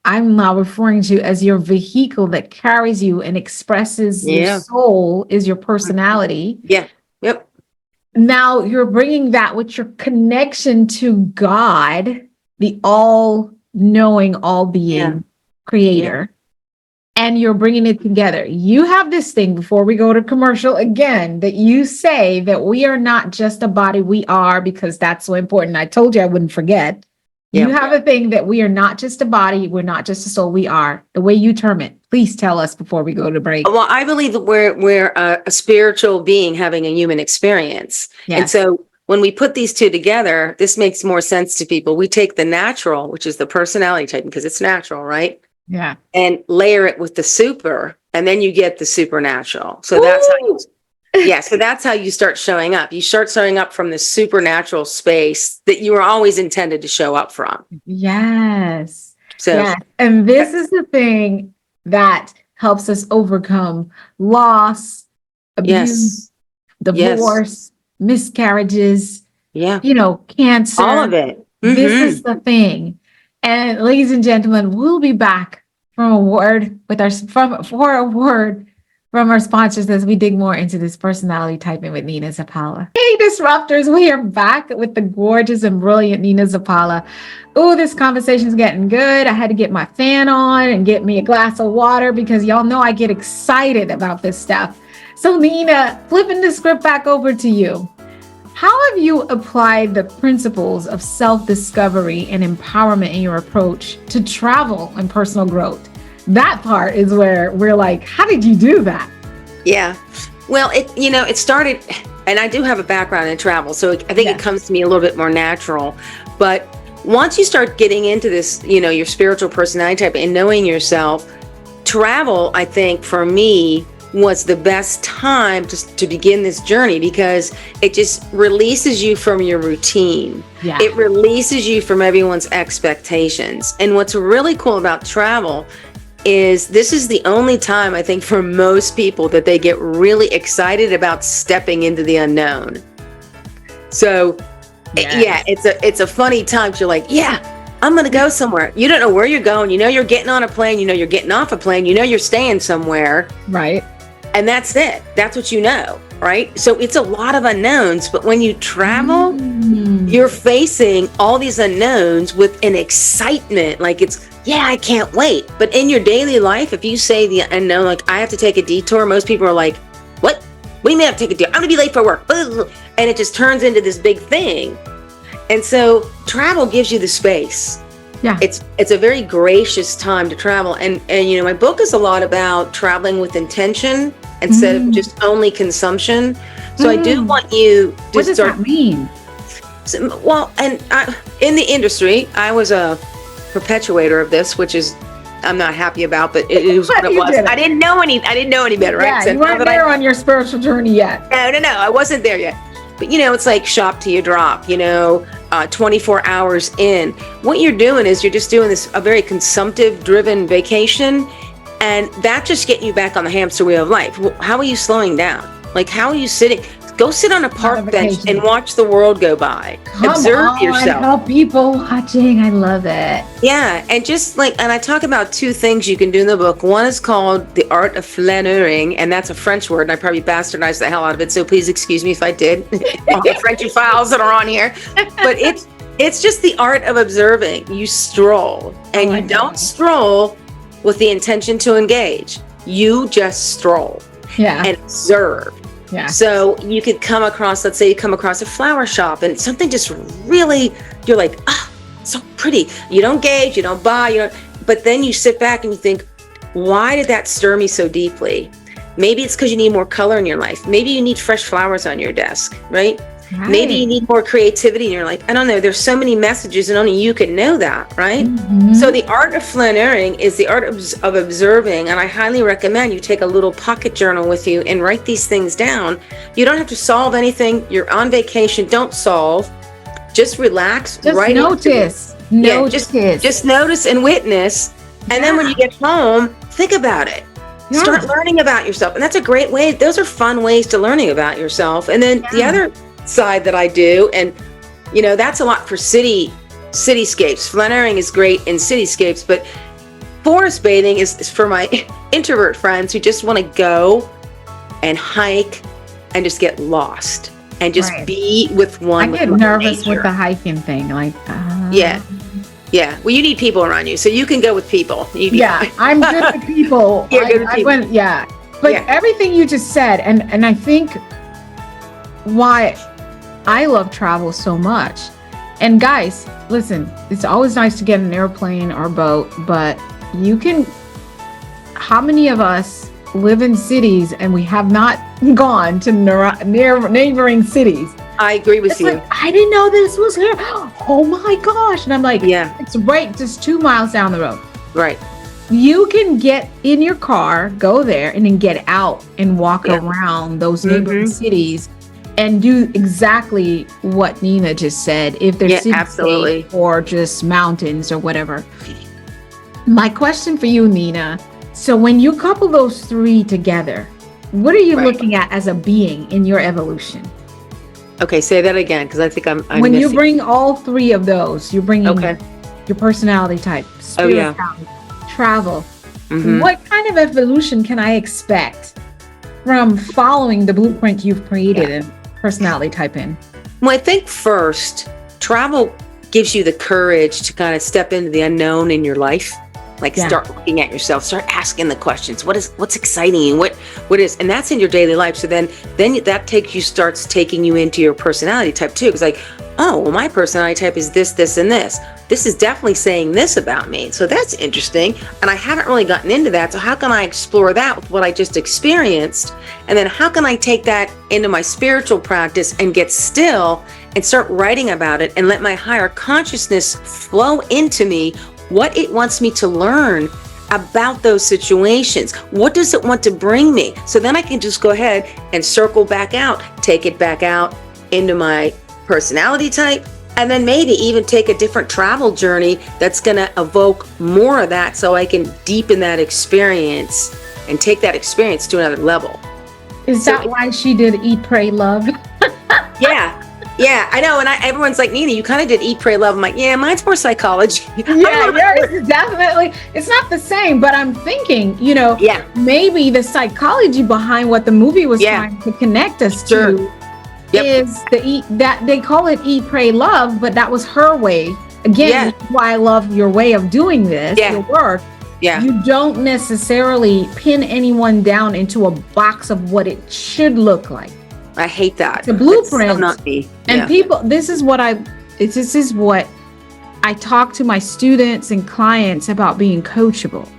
now referring to as your vehicle that carries you and expresses your soul, is your personality. Yeah. Yep. Now you're bringing that with your connection to God, the all-knowing, all-being creator, and you're bringing it together. You have this thing, before we go to commercial again, that you say that we are not just a body, we are, because that's so important. I told you I wouldn't forget. You have a thing that we are not just a body, we're not just a soul, we are. The way you term it. Please tell us before we go to break. Well, I believe that we're a spiritual being having a human experience. Yes. And so when we put these two together, this makes more sense to people. We take the natural, which is the personality type, because it's natural, right? Yeah. and layer it with the super, and then you get the supernatural. So that's how you, yeah, so that's how you start showing up. You start showing up from the supernatural space that you were always intended to show up from. Yes. So Yes. And this is the thing that helps us overcome loss, abuse, yes, yes, divorce, miscarriages, yeah, all cancer. of it. This is the thing. And ladies and gentlemen, we'll be back from a word with our for a word from our sponsors as we dig more into this personality typing with Nina Zapala. Hey, disruptors, we are back with the gorgeous and brilliant Nina Zapala. Oh, this conversation's getting good. I had to get my fan on and get me a glass of water because y'all know I get excited about this stuff. So, Nina, flipping the script back over to you. How have you applied the principles of self-discovery and empowerment in your approach to travel and personal growth? That part is where we're like, how did you do that? Yeah. Well, it started, and I do have a background in travel, so I think it comes to me a little bit more natural. But once you start getting into this, your spiritual personality type and knowing yourself, travel, I think for me, was the best time to begin this journey because it just releases you from your routine. Yeah. It releases you from everyone's expectations. And what's really cool about travel is this is the only time I think for most people that they get really excited about stepping into the unknown. So yeah, it's a funny time. You're like, yeah, I'm going to go somewhere. You don't know where you're going. You're getting on a plane. You're getting off a plane. You're staying somewhere. Right. And that's it. That's what you know, right? So it's a lot of unknowns, but when you travel, you're facing all these unknowns with an excitement. Like I can't wait. But in your daily life, if you say the unknown, like I have to take a detour, most people are like, what? What do you mean I have to take a detour? I'm gonna be late for work. And it just turns into this big thing. And so travel gives you the space. Yeah. It's a very gracious time to travel. And my book is a lot about traveling with intention instead of just only consumption. So I do want you to What does that mean? Well, and in the industry, I was a perpetuator of this, which is I'm not happy about, but it was what it was. I didn't know any better, right? Yeah, So you weren't there on your spiritual journey yet. No, I wasn't there yet. But it's like shop till you drop, 24 hours in. What you're doing is you're just doing a very consumptive driven vacation, and that's just getting you back on the hamster wheel of life. How are you slowing down? Like, how are you sitting? Go sit on a park bench and watch the world go by. Observe yourself. How people watching. I love it. Yeah. And and I talk about two things you can do in the book. One is called the art of flaneuring, and that's a French word, and I probably bastardized the hell out of it. So please excuse me if I did. All the Frenchy files that are on here. But it's just the art of observing. You stroll, and you don't stroll with the intention to engage. You just stroll and observe. Yeah. So you could let's say you come across a flower shop and something just really, you're like, so pretty. You don't gauge, you don't buy, but then you sit back and you think, why did that stir me so deeply? Maybe it's because you need more color in your life. Maybe you need fresh flowers on your desk, right? Maybe you need more creativity in your life. I don't know. There's so many messages and only you can know that, right? So the art of flaneuring is the art of observing. And I highly recommend you take a little pocket journal with you and write these things down. You don't have to solve anything. You're on vacation. Don't solve. Just relax. Just notice. Just notice and witness. And then when you get home, think about it. Start learning about yourself. And that's a great way. Those are fun ways to learning about yourself. And then the other side that I do, and that's a lot for cityscapes. Flaneuring is great in cityscapes, but forest bathing is for my introvert friends who just want to go and hike and just get lost and just be with one. I get nervous with the hiking thing, like yeah. Well, you need people around you, so you can go with people. I'm good with people. You're good with people. But everything you just said, and I think why I love travel so much. And guys, listen, it's always nice to get an airplane or boat, but how many of us live in cities and we have not gone to neighboring cities? I agree with you. Like, I didn't know this was here. Oh my gosh. And I'm like, it's right just 2 miles down the road. Right. you can get in your car, go there, and then get out and walk around those neighboring cities and do exactly what Nina just said, if they're city or just mountains or whatever. My question for you, Nina, so when you couple those three together, what are you looking at as a being in your evolution? Okay, say that again, because I think I'm when missing. You bring all three of those, you're bringing your personality type, spirituality, travel. What kind of evolution can I expect from following the blueprint you've created and personality type in? Well, I think first, travel gives you the courage to kind of step into the unknown in your life. Like start looking at yourself, start asking the questions. What's exciting you? What is, and that's in your daily life. So then that starts taking you into your personality type too. It's like, oh, well, my personality type is this, this, and this. This is definitely saying this about me. So that's interesting. And I haven't really gotten into that. So how can I explore that with what I just experienced? And then how can I take that into my spiritual practice and get still and start writing about it and let my higher consciousness flow into me what it wants me to learn about those situations. What does it want to bring me? So then I can just go ahead and circle back out, take it back out into my personality type, and then maybe even take a different travel journey that's going to evoke more of that so I can deepen that experience and take that experience to another level. Is that why she did Eat, Pray, Love? Yeah, I know. And everyone's like, Nina, you kind of did Eat, Pray, Love. I'm like, yeah, mine's more psychology. It's definitely, it's not the same, but I'm thinking, maybe the psychology behind what the movie was trying to connect us to is that they call it Eat, Pray, Love, but that was her way. Again, why I love your way of doing this, your work. Yeah. You don't necessarily pin anyone down into a box of what it should look like. I hate that. The blueprint. So not me. And people, this is what I talk to my students and clients about being coachable.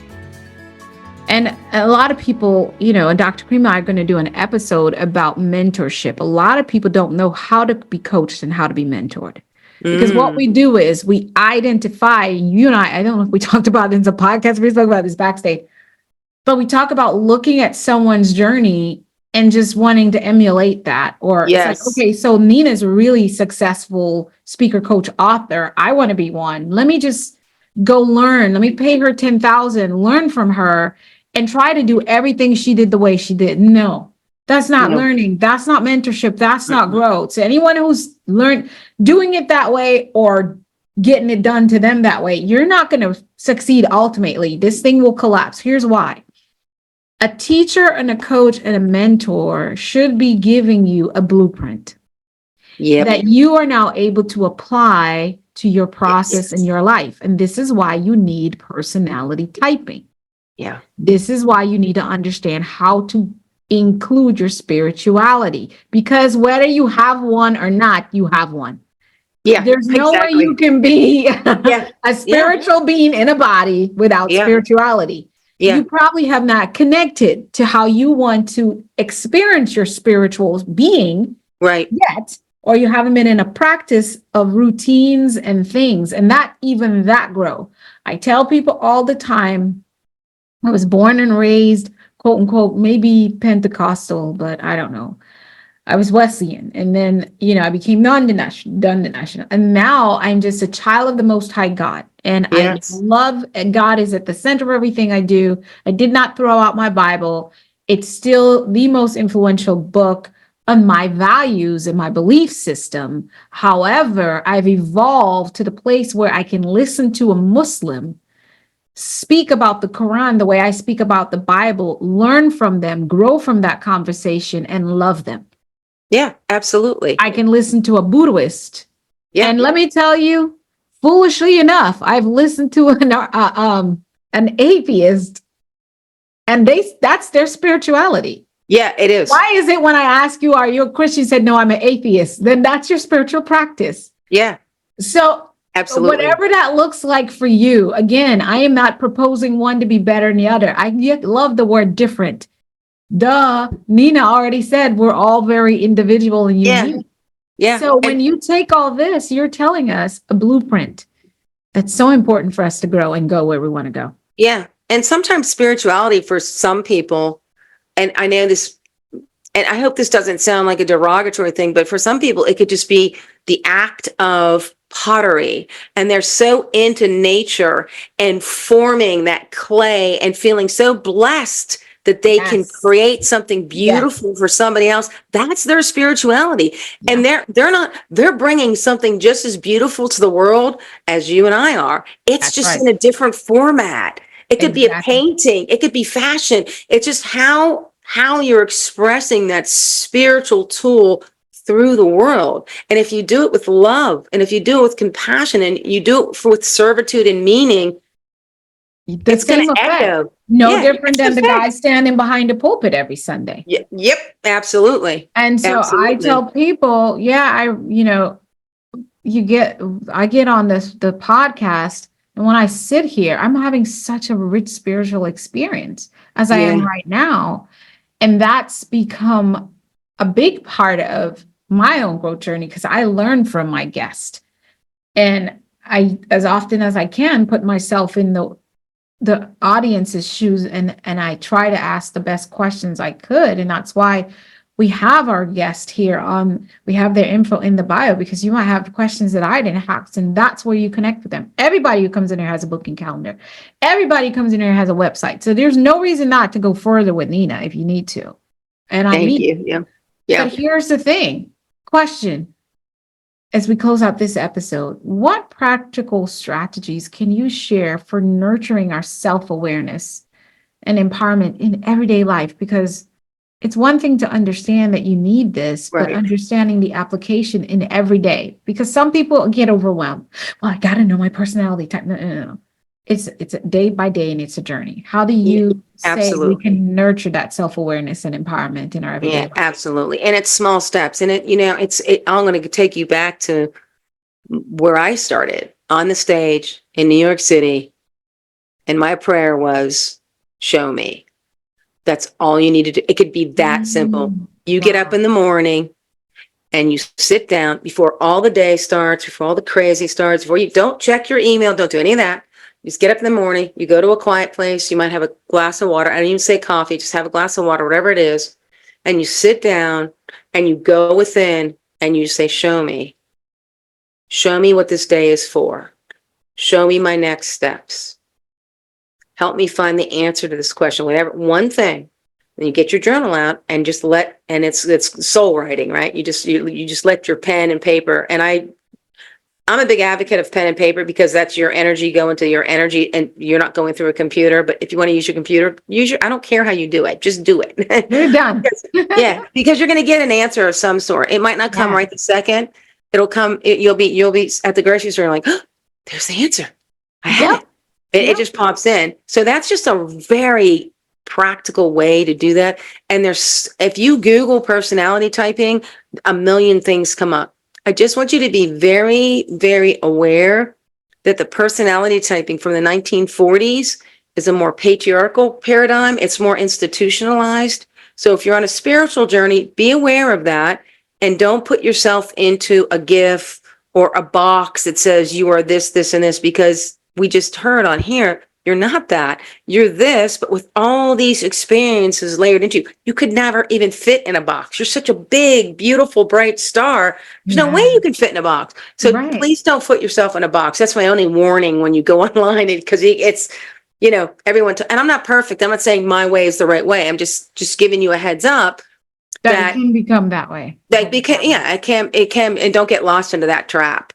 And a lot of people, and Dr. Cream and I are going to do an episode about mentorship. A lot of people don't know how to be coached and how to be mentored. Because what we do is we identify, you and I don't know if we talked about it in the podcast, we spoke about this backstage, but we talk about looking at someone's journey and just wanting to emulate that. Or it's like, okay, so Nina's a really successful speaker, coach, author. I want to be one. Let me just go learn. Let me pay her $10,000, learn from her, and try to do everything she did the way she did. No, that's not learning. That's not mentorship. That's not growth. So anyone who's learned doing it that way or getting it done to them that way, you're not going to succeed ultimately. This thing will collapse. Here's why. A teacher and a coach and a mentor should be giving you a blueprint that you are now able to apply to your process in your life. And this is why you need personality typing. Yeah. This is why you need to understand how to include your spirituality, because whether you have one or not, you have one. Yeah. There's no way you can be a spiritual being in a body without spirituality. Yeah. You probably have not connected to how you want to experience your spiritual being yet, or you haven't been in a practice of routines and things, and that grow. I tell people all the time, I was born and raised, quote unquote, maybe Pentecostal, but I don't know. I was Wesleyan, and then, I became non-denominational, and now I'm just a child of the Most High God. And I love, and God is at the center of everything I do. I did not throw out my Bible. It's still the most influential book on my values and my belief system. However, I've evolved to the place where I can listen to a Muslim speak about the Quran the way I speak about the Bible, learn from them, grow from that conversation, and love them. Yeah, absolutely. I can listen to a Buddhist. Yeah. And let me tell you, foolishly enough, I've listened to an atheist, and that's their spirituality. Yeah, it is. Why is it when I ask you, are you a Christian? You said, no, I'm an atheist. Then that's your spiritual practice. Yeah. So absolutely, whatever that looks like for you, again, I am not proposing one to be better than the other. I love the word different. Duh. Nina already said we're all very individual and unique. Yeah. So when you take all this, you're telling us a blueprint that's so important for us to grow and go where we want to go. Yeah. And sometimes spirituality for some people, and I know this, and I hope this doesn't sound like a derogatory thing, but for some people, it could just be the act of pottery. And they're so into nature and forming that clay and feeling so blessed that they can Yes. create something Yes. beautiful for somebody else. That's their spirituality. Yeah. And they're bringing something just as beautiful to the world as you and I are. It's That's just right. in a different format. It could be a Exactly. painting, it could be fashion. It's just how you're expressing that spiritual tool through the world. And if you do it with love, and if you do it with compassion, and you do it with servitude and meaning, The it's going same to effect. echo. No Yeah, different it's than the the guy effect. standing behind a pulpit every Sunday. Yep, absolutely. And so I Absolutely. tell people, yeah, I get on the podcast, and when I sit here, I'm having such a rich spiritual experience as I am Yeah, right now. And that's become a big part of my own growth journey because I learn from my guest. And I, as often as I can, put myself in the audience's shoes, and I try to ask the best questions I could. And that's why we have our guest here on, we have their info in the bio, because you might have questions that I didn't ask, and that's where you connect with them. Everybody who comes in here has a booking calendar. Everybody who comes in here has a website. So there's no reason not to go further with Nina if you need to. And I thank mean, you. Yeah, but yeah. here's the thing. Question: as we close out this episode, what practical strategies can you share for nurturing our self-awareness and empowerment in everyday life? Because it's one thing to understand that you need this, but Right. understanding the application in every day. Because some people get overwhelmed. Well, I got to know my personality type. No, no, no, no. It's a day by day, and it's a journey. How do Yeah, you say we absolutely. can nurture that self-awareness and empowerment in our everyday Yeah, life? absolutely. And it's small steps. And I'm going to take you back to where I started on the stage in New York City. And my prayer was, show me. That's all you need to do. It could be that simple. You get up Wow. in the morning and you sit down before all the day starts, before all the crazy starts, before you don't check your email, don't do any of that. You just get up in the morning, you go to a quiet place, you might have a glass of water. I don't even say coffee, just have a glass of water, whatever it is. And you sit down and you go within and you say, show me. Show me what this day is for. Show me my next steps. Help me find the answer to this question, whatever, one thing. Then you get your journal out and just and it's soul writing, right? You just let your pen and paper. And I'm a big advocate of pen and paper because that's your energy going to your energy, and you're not going through a computer. But if you want to use your computer, I don't care how you do it, just do it. You're done. Yeah, because you're going to get an answer of some sort. It might not come Yeah. right this second. It'll come, you'll be at the grocery store like, oh, there's the answer. I have Yep. it. It Yep. just pops in. So that's just a very practical way to do that. And if you Google personality typing, a million things come up. I just want you to be very, very aware that the personality typing from the 1940s is a more patriarchal paradigm. It's more institutionalized. So if you're on a spiritual journey, be aware of that and don't put yourself into a GIF or a box that says you are this, this, and this, because we just heard on here, you're not that. You're this, but with all these experiences layered into you, you could never even fit in a box. You're such a big, beautiful, bright star. There's no way Yeah. you can fit in a box. So Right. please don't put yourself in a box. That's my only warning when you go online, because it's, everyone, and I'm not perfect. I'm not saying my way is the right way. I'm just giving you a heads up That it that can become that way. yeah, it can, and don't get lost into that trap.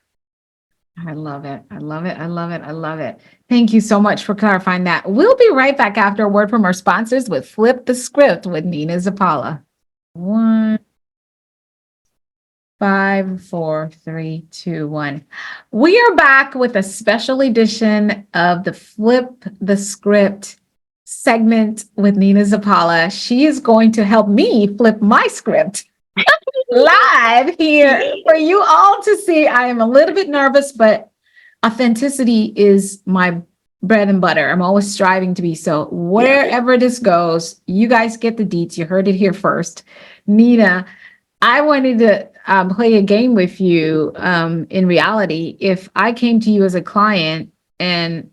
I love it. I love it. I love it. I love it. Thank you so much for clarifying that. We'll be right back after a word from our sponsors with Flip the Script with Nina Zapala. 1, 5, 4, 3, 2, 1. We are back with a special edition of the Flip the Script segment with Nina Zapala. She is going to help me flip my script live here for you all to see. I am a little bit nervous, but authenticity is my bread and butter. I'm always striving to be. So wherever this goes, you guys get the deets. You heard it here first. Nina, I wanted to play a game with you. In reality, if I came to you as a client and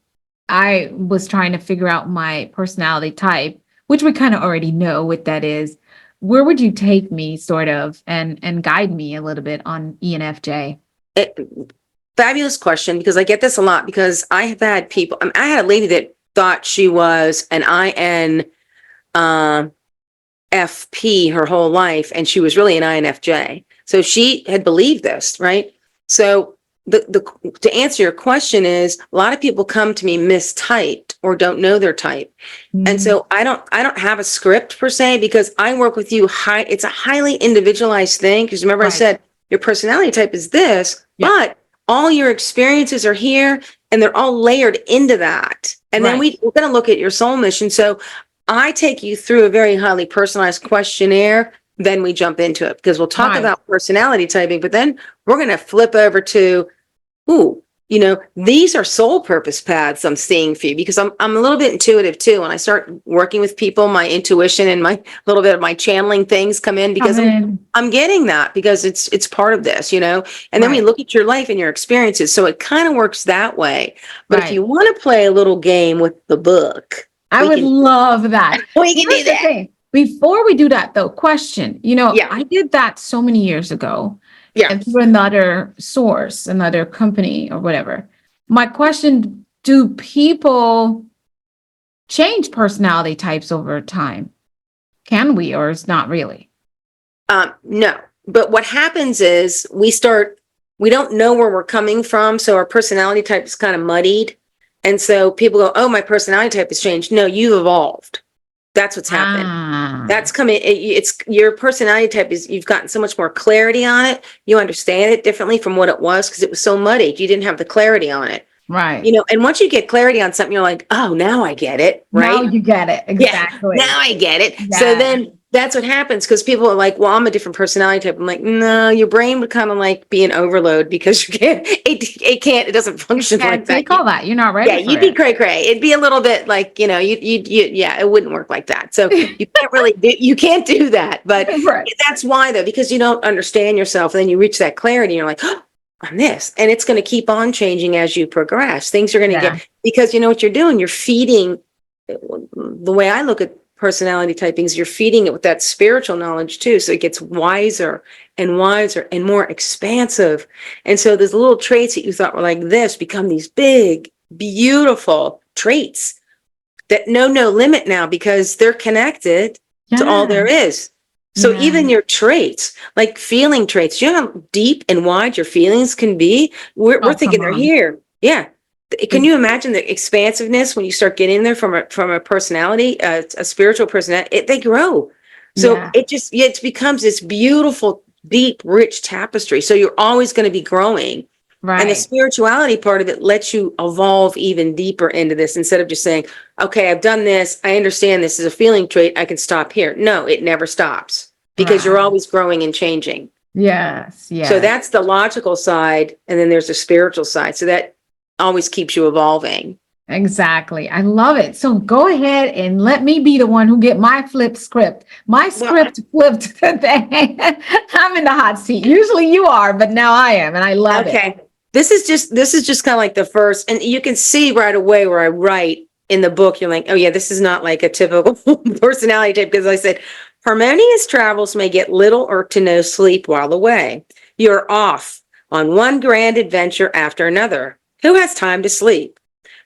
I was trying to figure out my personality type, which we kind of already know what that is, where would you take me sort of and guide me a little bit on ENFJ? Fabulous question, because I get this a lot, because I have had people, I had a lady that thought she was an INFP her whole life, and she was really an INFJ. So she had believed this, right? So the to answer your question is, a lot of people come to me mistyped or don't know their type. And so I don't have a script per se, because I work with you it's a highly individualized thing. Because remember, I Right. said your personality type is this, Yeah. but all your experiences are here and they're all layered into that. And then Right. we're going to look at your soul mission. So I take you through a very highly personalized questionnaire. Then we jump into it, because we'll talk Right. about personality typing, but then we're going to flip over to, ooh, these are soul purpose paths I'm seeing for you, because I'm a little bit intuitive too. When I start working with people, my intuition and my little bit of my channeling things come in, because Come in. I'm getting that, because it's part of this, and then we Right. look at your life and your experiences. So it kind of works that way. But if Right. you want to play a little game with the book, I we would can love that. we can Here's do the that. thing. Before we do that, though, question, Yeah. I did that so many years ago Yeah. and through another source, another company or whatever. My question, do people change personality types over time? Can we, or is not really? No, but what happens is we don't know where we're coming from. So our personality type is kind of muddied. And so people go, oh, my personality type has changed. No, you've evolved. That's what's happened. Ah, That's coming. It's your personality type is, you've gotten so much more clarity on it. You understand it differently from what it was, because it was so muddied. You didn't have the clarity on it. right. And once you get clarity on something, you're like, oh, now I get it. Now Right. you get it. Yeah, Exactly. now I get it. So Yeah. then that's what happens, because people are like, well, I'm a different personality type. I'm like, no, your brain would kind of like be an overload, because it doesn't function Can't like that. take all that. You're not Yeah, ready for you'd be it. cray cray. It'd be a little bit like, yeah, it wouldn't work like that. So you can't do that. But Right. that's why, though, because you don't understand yourself, and then you reach that clarity, and you're like, oh, I'm this. And it's going to keep on changing as you progress. Things are going to Yeah. because you know what you're doing? You're feeding, the way I look at personality typings, you're feeding it with that spiritual knowledge too. So it gets wiser and wiser and more expansive. And so those little traits that you thought were like this become these big, beautiful traits that know no limit now, because they're connected to all there is. So Yeah. even your traits, like feeling traits, you know how deep and wide your feelings can be? We're Oh, thinking come they're on. here. Yeah. Can you imagine the expansiveness when you start getting there from a personality, a spiritual personality? They grow. So Yeah. it becomes this beautiful, deep, rich tapestry. So you're always going to be growing. And the Right. spirituality part of it lets you evolve even deeper into this, instead of just saying, okay, I've done this. I understand this is a feeling trait. I can stop here. No, it never stops, because you're Right. always growing and changing. Yes. So Yes. that's the logical side. And then there's the spiritual side. So that always keeps you evolving. Exactly. I love it. So go ahead and let me be the one who get my flip script. My script flipped today. I'm in the hot seat. Usually you are, but now I am, and I love it. Okay. This is just kind of like the first, and you can see right away where I write in the book, you're like, oh yeah, this is not like a typical personality type, because I said, harmonious travels may get little or to no sleep while away. You're off on one grand adventure after another. Who has time to sleep?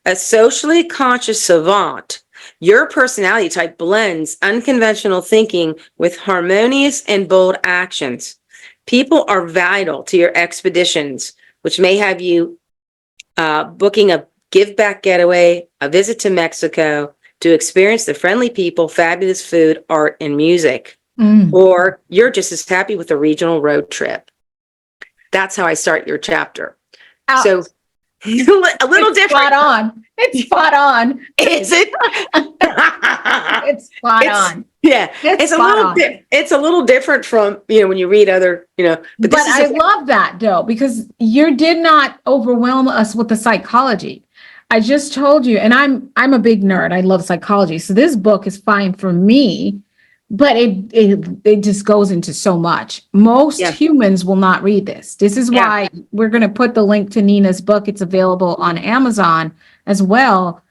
A socially conscious savant, your personality type blends unconventional thinking with harmonious and bold actions. People are vital to your expeditions, which may have you booking a give back getaway, a visit to Mexico to experience the friendly people, fabulous food, art, and music. Or you're just as happy with a regional road trip. That's how I start your chapter. So a little It's different. spot on. It's spot on. Is it? It's spot on. Yeah, It's it's a spot little on. it's a little different from when you read other but But this is I love that though, because you did not overwhelm us with the psychology. I just told you, and I'm a big nerd. I love psychology. So this book is fine for me, but it just goes into so much. Most Yeah. humans will not read this. This is Yeah. why we're going to put the link to Nina's book. It's available on Amazon as well.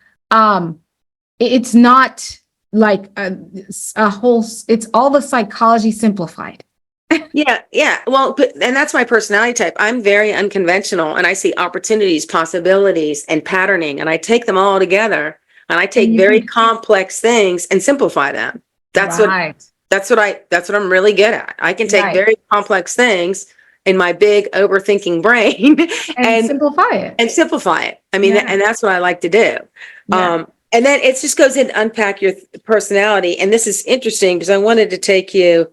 It's not like a whole, it's all the psychology simplified. Yeah, yeah. Well, and that's my personality type. I'm very unconventional, and I see opportunities, possibilities, and patterning, and I take them all together, and I And take you very can, complex things and simplify them. That's what right, that's what I'm really good at. I can take right. very complex things in my big overthinking brain And and simplify it. simplify it. I mean, Yeah. and that's what I like to do. Yeah. And then it just goes into unpack your personality, and this is interesting because I wanted to take you.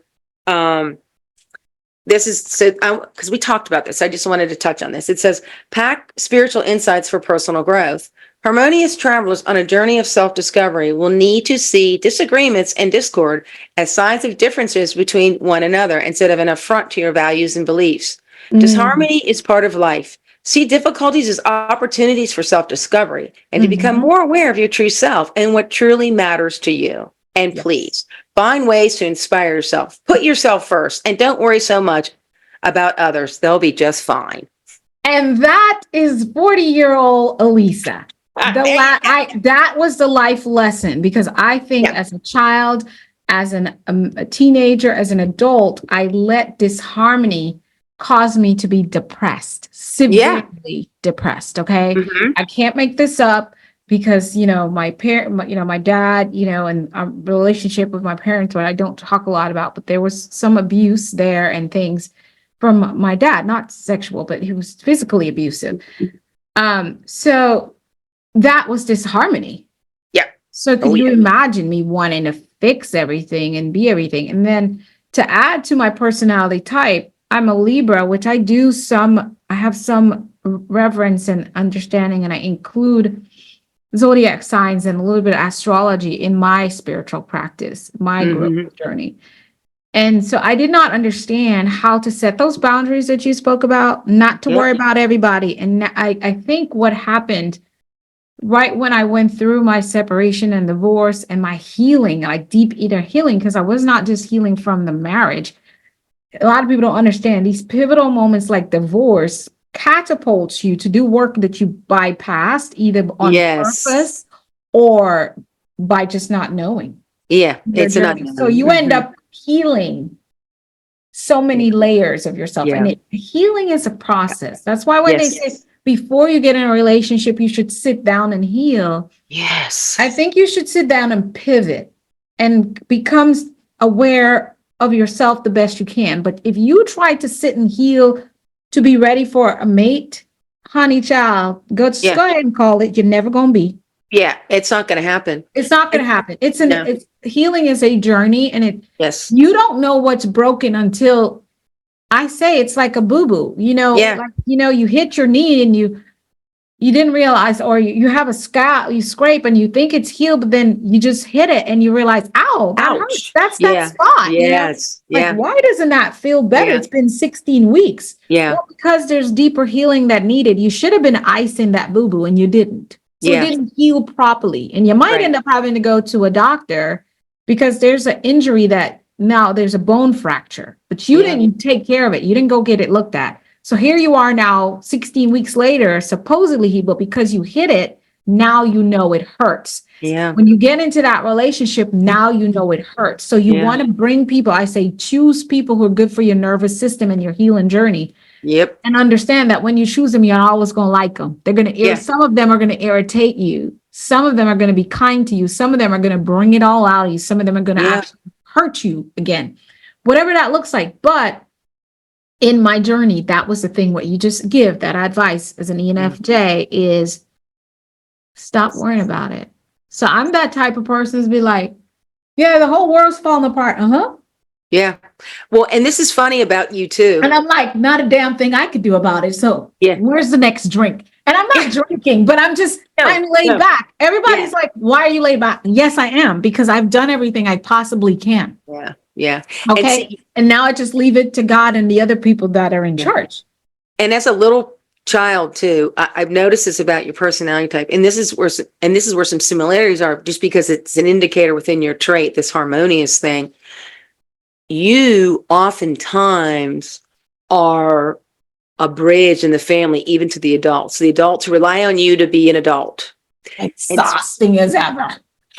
This is so because we talked about this. I just wanted to touch on this. It says, pack spiritual insights for personal growth. Harmonious travelers on a journey of self-discovery will need to see disagreements and discord as signs of differences between one another instead of an affront to your values and beliefs. Mm-hmm. Disharmony is part of life. See difficulties as opportunities for self-discovery and to become Mm-hmm. more aware of your true self and what truly matters to you. And Yes. please find ways to inspire yourself. Put yourself first and don't worry so much about others. They'll be just fine. And that is 40-year-old Alisa. There you go. That was the life lesson, because I think Yeah. as a child, as a teenager, as an adult, I let disharmony cause me to be depressed, Yeah. severely depressed. Okay. Hmm. I can't make this up, because, my parent, my dad, and our relationship with my parents, what I don't talk a lot about, but there was some abuse there and things from my dad, not sexual, but he was physically abusive. So that was disharmony. Yeah. So could Oh, you yeah. imagine me wanting to fix everything and be everything? And then to add to my personality type, I'm a Libra, which I have some reverence and understanding, and I include zodiac signs and a little bit of astrology in my spiritual practice, my growth Hmm. journey. And so I did not understand how to set those boundaries that you spoke about, not to worry Yep. about everybody. And I think what happened right when I went through my separation and divorce and my healing, like deep inner healing, because I was not just healing from the marriage. A lot of people don't understand these pivotal moments like divorce catapults you to do work that you bypassed either on Yes. purpose or by just not knowing Yeah. your It's an journey. So unknown. you end Hmm. up healing so many layers of yourself. Yeah. And healing is a process. That's why when they Yes. say before you get in a relationship, you should sit down and heal. Yes. I think you should sit down and pivot and become aware of yourself the best you can. But if you try to sit and heal to be ready for a mate, honey child, just Yeah. go ahead and call it. You're never going to be. Yeah. It's not going to happen. It's not going It, to happen. no. It's healing is a journey, and Yes. you don't know what's broken until I say it's like a boo-boo, Yeah. like, you hit your knee and you didn't realize, or you have a scalp, you scrape and you think it's healed, but then you just hit it and you realize, ow, that hurts. Ouch. That's that Yeah. spot. Yes. Like, Yeah. why doesn't that feel better? Yeah. It's been 16 weeks. Yeah. Well, because there's deeper healing that needed. You should have been icing that boo-boo and you didn't. So it Yeah. didn't heal properly. And you might Right. end up having to go to a doctor because there's an injury that now there's a bone fracture, but you Yeah. didn't take care of it. You didn't go get it looked at. So here you are now, 16 weeks later, supposedly healed, but because you hit it, now you know it hurts. Yeah. When you get into that relationship, now you know it hurts. So you Yeah. want to bring people, I say, choose people who are good for your nervous system and your healing journey. Yep. And understand that when you choose them, you're always going to like them. They're going to Yeah. some of them are going to irritate you. Some of them are going to be kind to you. Some of them are going to bring it all out of you. Some of them are going to Yeah. actually hurt you again, whatever that looks like. But in my journey, that was the thing. What you just give that advice as an ENFJ is stop worrying about it. So I'm that type of person to be like, yeah, the whole world's falling apart. Uh-huh. Yeah. Well, and this is funny about you too. And I'm like, not a damn thing I could do about it. So Yeah. where's the next drink? And I'm not drinking, but I'm laid no. back. Everybody's Yeah. like, why are you laid back? Yes, I am, because I've done everything I possibly can. Yeah. Yeah. Okay. And see, And now I just leave it to God and the other people that are in Yeah. charge. and as a little child too, I've noticed this about your personality type, and this is where some similarities are, just because it's an indicator within your trait, this harmonious thing. You oftentimes are a bridge in the family, even to the adults. The adults rely on you to be an adult. Exhausting as ever.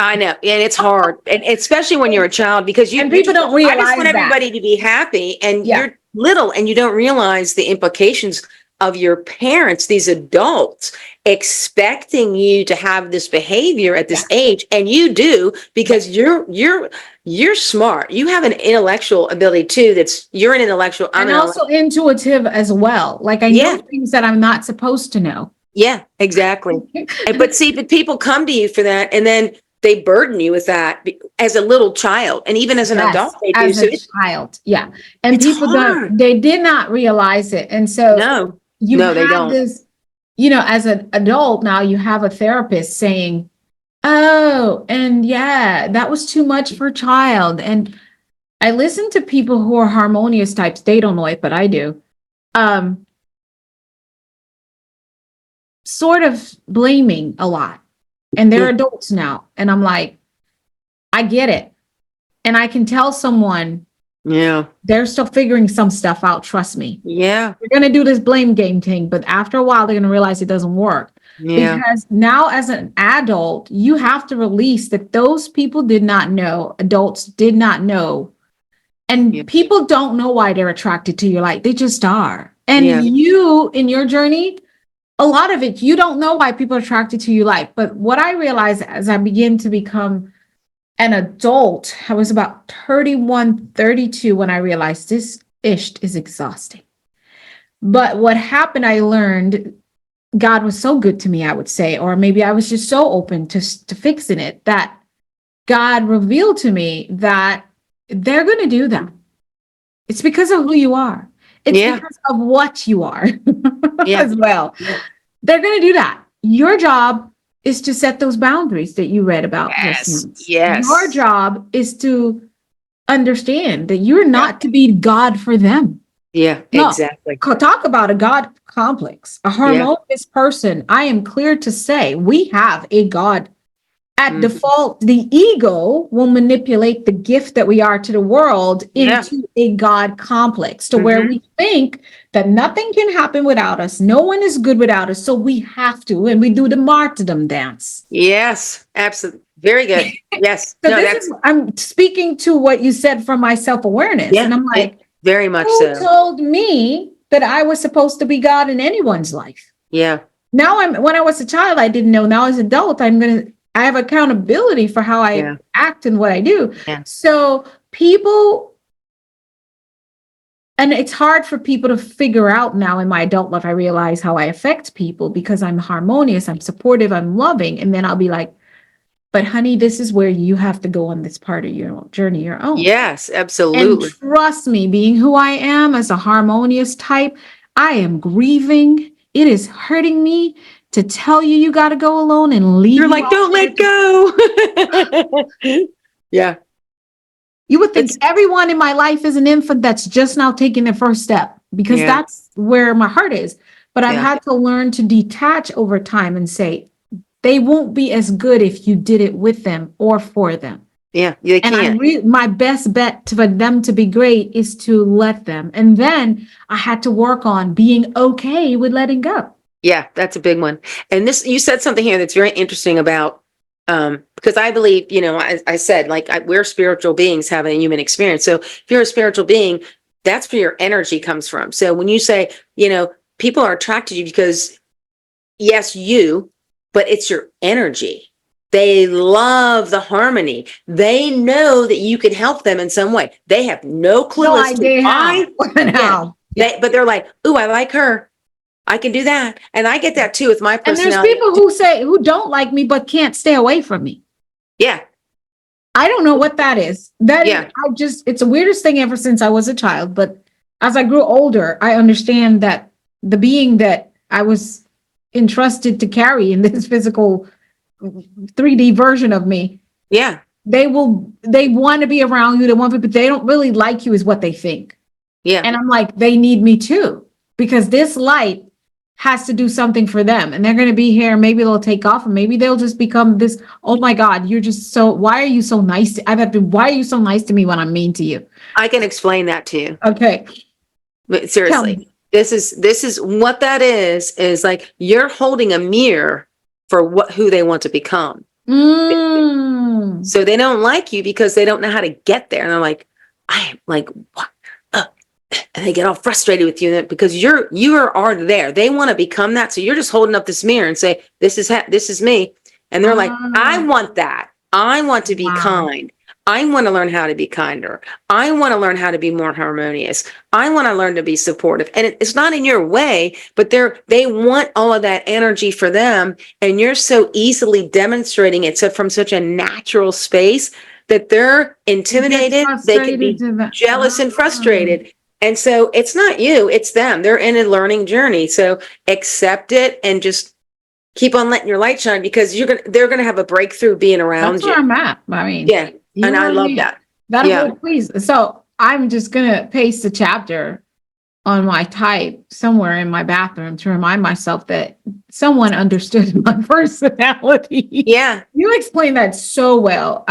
I know, and it's hard, and especially when you're a child, because And people don't I just want realize that. everybody to be happy, and Yeah. you're little, and you don't realize the implications of your parents, these adults, expecting you to have this behavior at this age, and you do, because you're smart. You have an intellectual ability too. You're an intellectual. I'm And also intuitive as well. Like I know things that I'm not supposed to know. Yeah, exactly. But see, but people come to you for that, and then they burden you with that as a little child, and even as an adult, they do. As a child, yeah. And people they did not realize it, and so no, they don't. This, as an adult now, you have a therapist saying, "Oh, and that was too much for a child." And I listen to people who are harmonious types. They don't know it, but I do. Sort of blaming a lot. And they're adults now. And I'm like, I get it. And I can tell someone, they're still figuring some stuff out. Trust me. Yeah. We're going to do this blame game thing. But after a while, they're going to realize it doesn't work. Yeah. Because now as an adult, you have to release that those people did not know, adults did not know. And people don't know why they're attracted to your light. They just are. And you, in your journey, a lot of it, you don't know why people are attracted to you like. But what I realized as I began to become an adult, I was about 31, 32 when I realized this ish is exhausting. But what happened, I learned God was so good to me, I would say, or maybe I was just so open to fixing it, that God revealed to me that they're going to do that. It's because of who you are. It's because of what you are as well. They're going to do that. Your job is to set those boundaries that you read about. Yes. Your job is to understand that you're not to be God for them. Yeah, exactly. Talk about a God complex, a harmonious person. I am clear to say we have a God. At default, the ego will manipulate the gift that we are to the world into a God complex, to where we think that nothing can happen without us. No one is good without us. So we have to, and we do the martyrdom dance. Yes, absolutely. Very good. Yes. So I'm speaking to what you said from my self-awareness. And I'm like, very much who told me that I was supposed to be God in anyone's life? Yeah. Now when I was a child, I didn't know. Now as an adult, I have accountability for how I act and what I do. Yeah. So people, and it's hard for people to figure out now in my adult life, I realize how I affect people because I'm harmonious, I'm supportive, I'm loving. And then I'll be like, but honey, this is where you have to go on this part of your journey, your own. Yes, absolutely. And trust me, being who I am as a harmonious type, I am grieving. It is hurting me to tell you, you got to go alone and leave. You're like, don't let go. Yeah. You would think everyone in my life is an infant that's just now taking their first step, because that's where my heart is. But I've had to learn to detach over time and say, they won't be as good if you did it with them or for them. Yeah, they can't. And my best bet for them to be great is to let them. And then I had to work on being okay with letting go. Yeah, that's a big one. And you said something here that's very interesting about, because I believe, I said, like, we're spiritual beings having a human experience. So if you're a spiritual being, that's where your energy comes from. So when you say, people are attracted to you because, yes, but it's your energy. They love the harmony. They know that you can help them in some way. They have no clue as to why. But they're like, ooh, I like her. I can do that. And I get that too with my personality. And there's people who don't like me, but can't stay away from me. Yeah. I don't know what that is. It's the weirdest thing ever since I was a child. But as I grew older, I understand that the being that I was entrusted to carry in this physical 3D version of me. Yeah. They want to be around you. But they don't really like you is what they think. Yeah. And I'm like, they need me too, because this light has to do something for them, and they're going to be here. Maybe they'll take off, and maybe they'll just become this. Oh my God, why are you so nice? Why are you so nice to me when I'm mean to you? I can explain that to you. Okay. But seriously, this is what that is like you're holding a mirror for who they want to become. So they don't like you because they don't know how to get there. And they're like, I am like, what? And they get all frustrated with you because you are already there. They want to become that. So you're just holding up this mirror and say, this is me. And they're like, I want that. I want to be kind. I want to learn how to be kinder. I want to learn how to be more harmonious. I want to learn to be supportive. And it's not in your way, but they want all of that energy for them. And you're so easily demonstrating it from such a natural space that they're intimidated. They can be jealous and frustrated. And so it's not you, it's them. They're in a learning journey. So accept it and just keep on letting your light shine, because they're gonna have a breakthrough being around you. That's where I'm at. I mean, yeah, and I love that. That'll please. So I'm just gonna paste a chapter on my type somewhere in my bathroom to remind myself that someone understood my personality. Yeah, you explained that so well.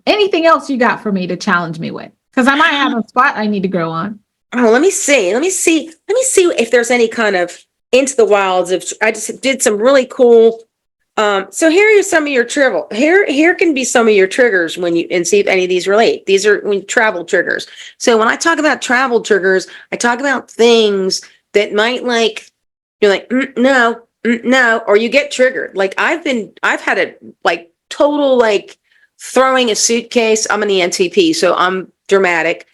Anything else you got for me to challenge me with? Because I might have a spot I need to grow on. Oh, let me see if there's any kind of into the wilds of. I just did some really cool. So here are some of your travel. Here can be some of your triggers and see if any of these relate. These are travel triggers. So when I talk about travel triggers, I talk about things that might you're like, no, or you get triggered. Like I've had a total throwing a suitcase. I'm an ENTP, so I'm dramatic.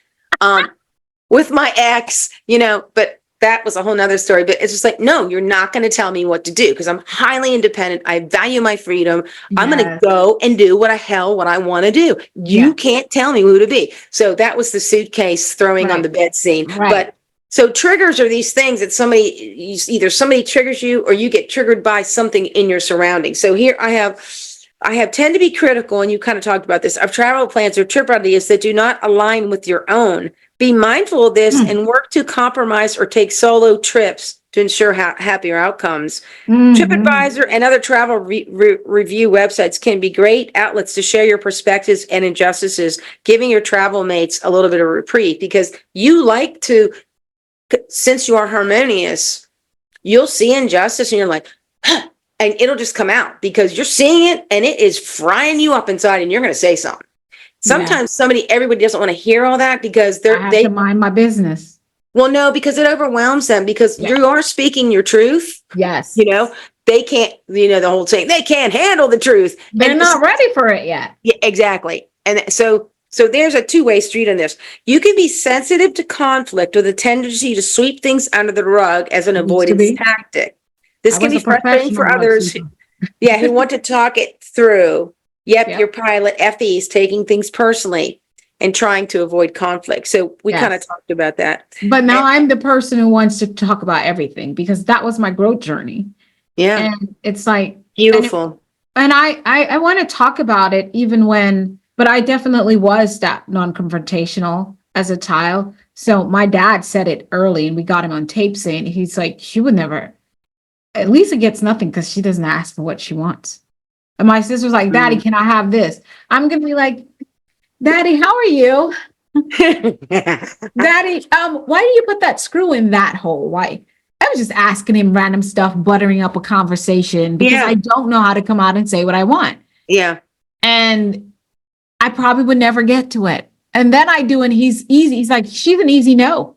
With my ex, but that was a whole nother story. But it's just like, no, you're not going to tell me what to do, because I'm highly independent. I value my freedom. Yes. I'm going to go and do what I want to do. You can't tell me who to be. So that was the suitcase throwing on the bed scene. Right. But so triggers are these things that either somebody triggers you or you get triggered by something in your surroundings. So here I have tend to be critical, and you kind of talked about this, of travel plans or trip ideas that do not align with your own. Be mindful of this and work to compromise or take solo trips to ensure happier outcomes. TripAdvisor and other travel review websites can be great outlets to share your perspectives and injustices, giving your travel mates a little bit of reprieve, because you like to, since you are harmonious, you'll see injustice and you're like, huh, and it'll just come out because you're seeing it and it is frying you up inside, and you're going to say something. Sometimes everybody doesn't want to hear all that because they have to mind my business. Well, no, because it overwhelms them, because you are speaking your truth. Yes. They can't, the whole thing, they can't handle the truth. They're not ready for it yet. Yeah, exactly. And so there's a two-way street on this. You can be sensitive to conflict with a tendency to sweep things under the rug as an avoidance tactic. This can be frustrating for others who want to talk it through. Yep, your pilot FE is taking things personally and trying to avoid conflict. So we kind of talked about that. But now I'm the person who wants to talk about everything, because that was my growth journey. Yeah. And it's like beautiful. And I want to talk about it but I definitely was that non-confrontational as a child. So my dad said it early, and we got him on tape saying, he's like, she would never, Lisa gets nothing because she doesn't ask for what she wants. And my sister's like, Daddy, can I have this? I'm going to be like, Daddy, how are you? Daddy, why do you put that screw in that hole? Why? I was just asking him random stuff, buttering up a conversation, because I don't know how to come out and say what I want. Yeah. And I probably would never get to it. And then I do, and he's easy. He's like, she's an easy no.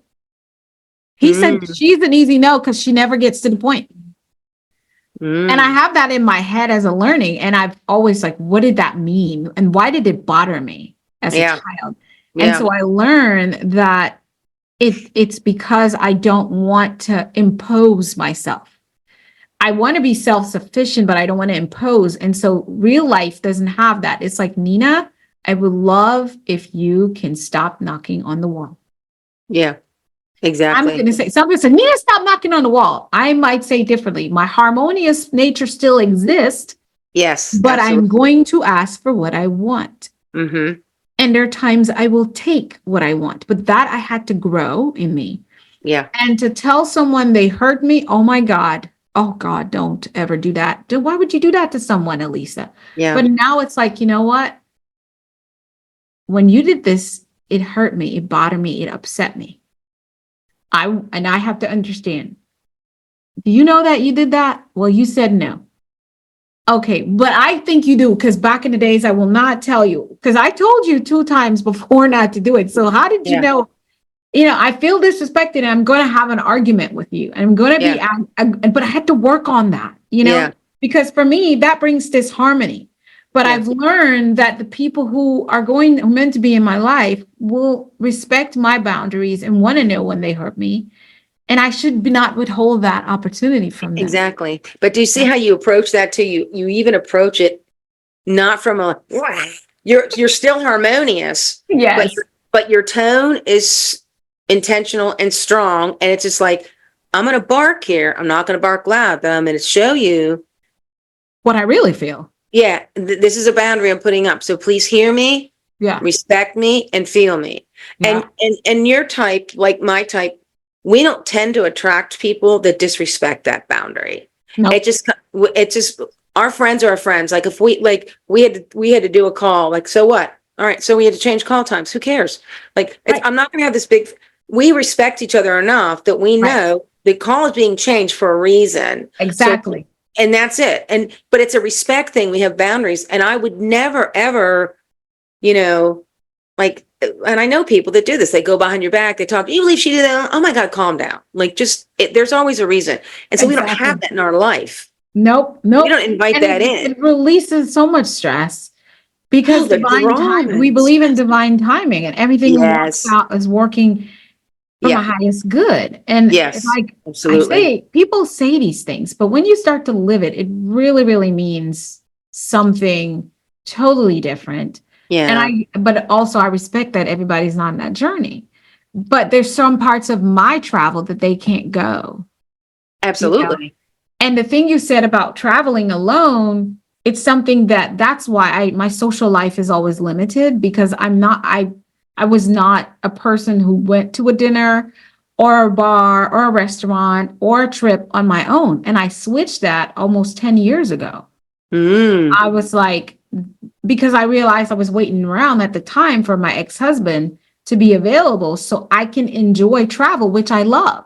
He said she's an easy no because she never gets to the point. And I have that in my head as a learning. And I've always what did that mean? And why did it bother me as a child? And so I learned that it's because I don't want to impose myself. I want to be self-sufficient, but I don't want to impose. And so real life doesn't have that. It's like, Nina, I would love if you can stop knocking on the wall. Yeah. Exactly. I'm going to say, somebody said, Nina, stop knocking on the wall. I might say differently. My harmonious nature still exists. Yes. But absolutely. I'm going to ask for what I want. And there are times I will take what I want, but that I had to grow in me. Yeah. And to tell someone they hurt me, oh my God, don't ever do that. Why would you do that to someone, Alisa? Yeah. But now it's like, you know what? When you did this, it hurt me. It bothered me. It upset me. I have to understand. Do you know that you did that? Well, you said no. Okay, but I think you do, because back in the days, I will not tell you, because I told you 2 times before not to do it. So how did you Yeah. know? I feel disrespected and I'm going to have an argument with you. And I'm going to be, Yeah. but I had to work on that, Yeah. because for me, that brings disharmony. But Yeah. I've learned that the people who are meant to be in my life will respect my boundaries and want to know when they hurt me. And I should not withhold that opportunity from them. Exactly. But do you see Yeah. how you approach that too? You even approach it not from a you're still harmonious, but Yes. your tone is intentional and strong, and it's just like, I'm gonna bark here. I'm not gonna bark loud, but I'm gonna show you, What I really feel. yeah, this is a boundary I'm putting up. So please hear me, Yeah. respect me, and feel me. Yeah. And your type, like my type, we don't tend to attract people that disrespect that boundary. Nope. It just our friends are our friends. Like if we had to do a call, like, so what? All right, so we had to change call times. Who cares? Like Right. I'm not gonna have this big, we respect each other enough that we Right. know the call is being changed for a reason. So, Exactly. and that's it. But it's a respect thing. We have boundaries. And I would never ever, you know, like, and I know people that do this. They go behind your back. They talk. You believe she did that? Oh my God, calm down. Like, there's always a reason. And so we don't have Exactly. that in our life. Nope. We Nope. don't invite And that in. it releases so much stress. Oh, Because the divine time, we drawings. believe in divine timing, and everything works Yes. out is working for my Yeah. highest good. And Yes. like I Absolutely. say, people say these things, but when you start to live it, it really, really means something totally different. Yeah. But also I respect that everybody's not on that journey. But there's some parts of my travel that they can't go, you know. Absolutely. And the thing you said about traveling alone, it's something that's why my social life is always limited, because I was not a person who went to a dinner or a bar or a restaurant or a trip on my own. And I switched that almost 10 years ago. Mm. I was like, because I realized I was waiting around at the time for my ex-husband to be available so I can enjoy travel, which I love.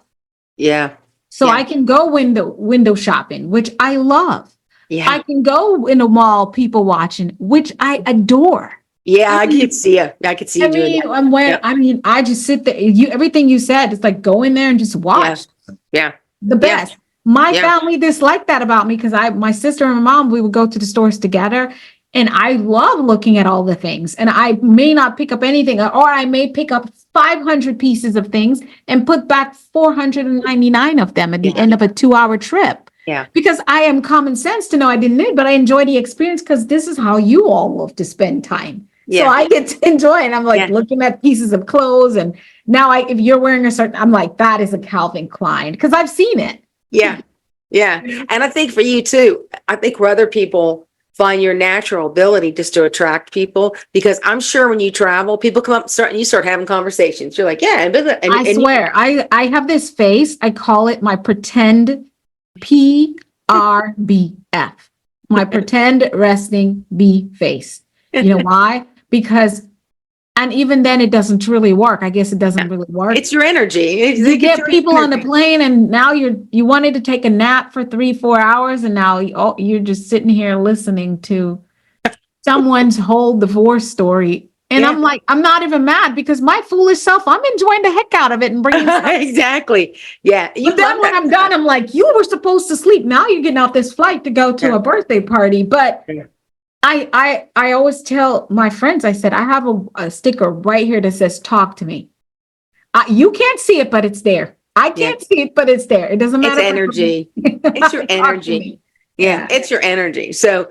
Yeah. So Yeah. I can go window shopping, which I love. I Yeah. can go in a mall people watching, which I adore. Yeah. I I could mean, see you. I could see you doing that. Yep. I just sit there. Everything you said, it's like go in there and just Yeah. watch. Yeah. The Yeah. best. My Yeah. family disliked that about me, because my sister and my mom, we would go to the stores together. And I love looking at all the things. And I may not pick up anything, or I may pick up 500 pieces of things and put back 499 of them at the Yeah. end of a 2-hour trip. Yeah. Because I am common sense to know I didn't need, but I enjoy the experience, because this is how you all love to spend time. So Yeah. I get to enjoy it. And I'm like Yeah. looking at pieces of clothes. And now if you're wearing a certain, I'm like, that is a Calvin Klein, because I've seen it. Yeah. Yeah. And I think for you too, I think where other people find your natural ability just to attract people, because I'm sure when you travel, people come up and you start having conversations. You're like, yeah. I swear, I have this face. I call it my pretend PRBF, my pretend resting bee face. You know why? Because, and even then, it doesn't really work. I guess it doesn't really work. it's your energy. You get people on the plane, and now you wanted to take a nap for 3-4 hours, and now you're just sitting here listening to someone's whole divorce story. And Yeah. I'm like, I'm not even mad, because my foolish self, I'm enjoying the heck out of it and bringing stuff. Exactly. Yeah. You But then love when that. I'm done, I'm like, you were supposed to sleep. Now you're getting off this flight to go to Yeah. a birthday party. But Yeah. I always tell my friends, I said, I have a sticker right here that says, talk to me. You can't see it, but it's there. I Yeah. can't see it, but it's there. It doesn't It's matter. energy. It's your Talk to energy. me. Yeah. It's your energy. So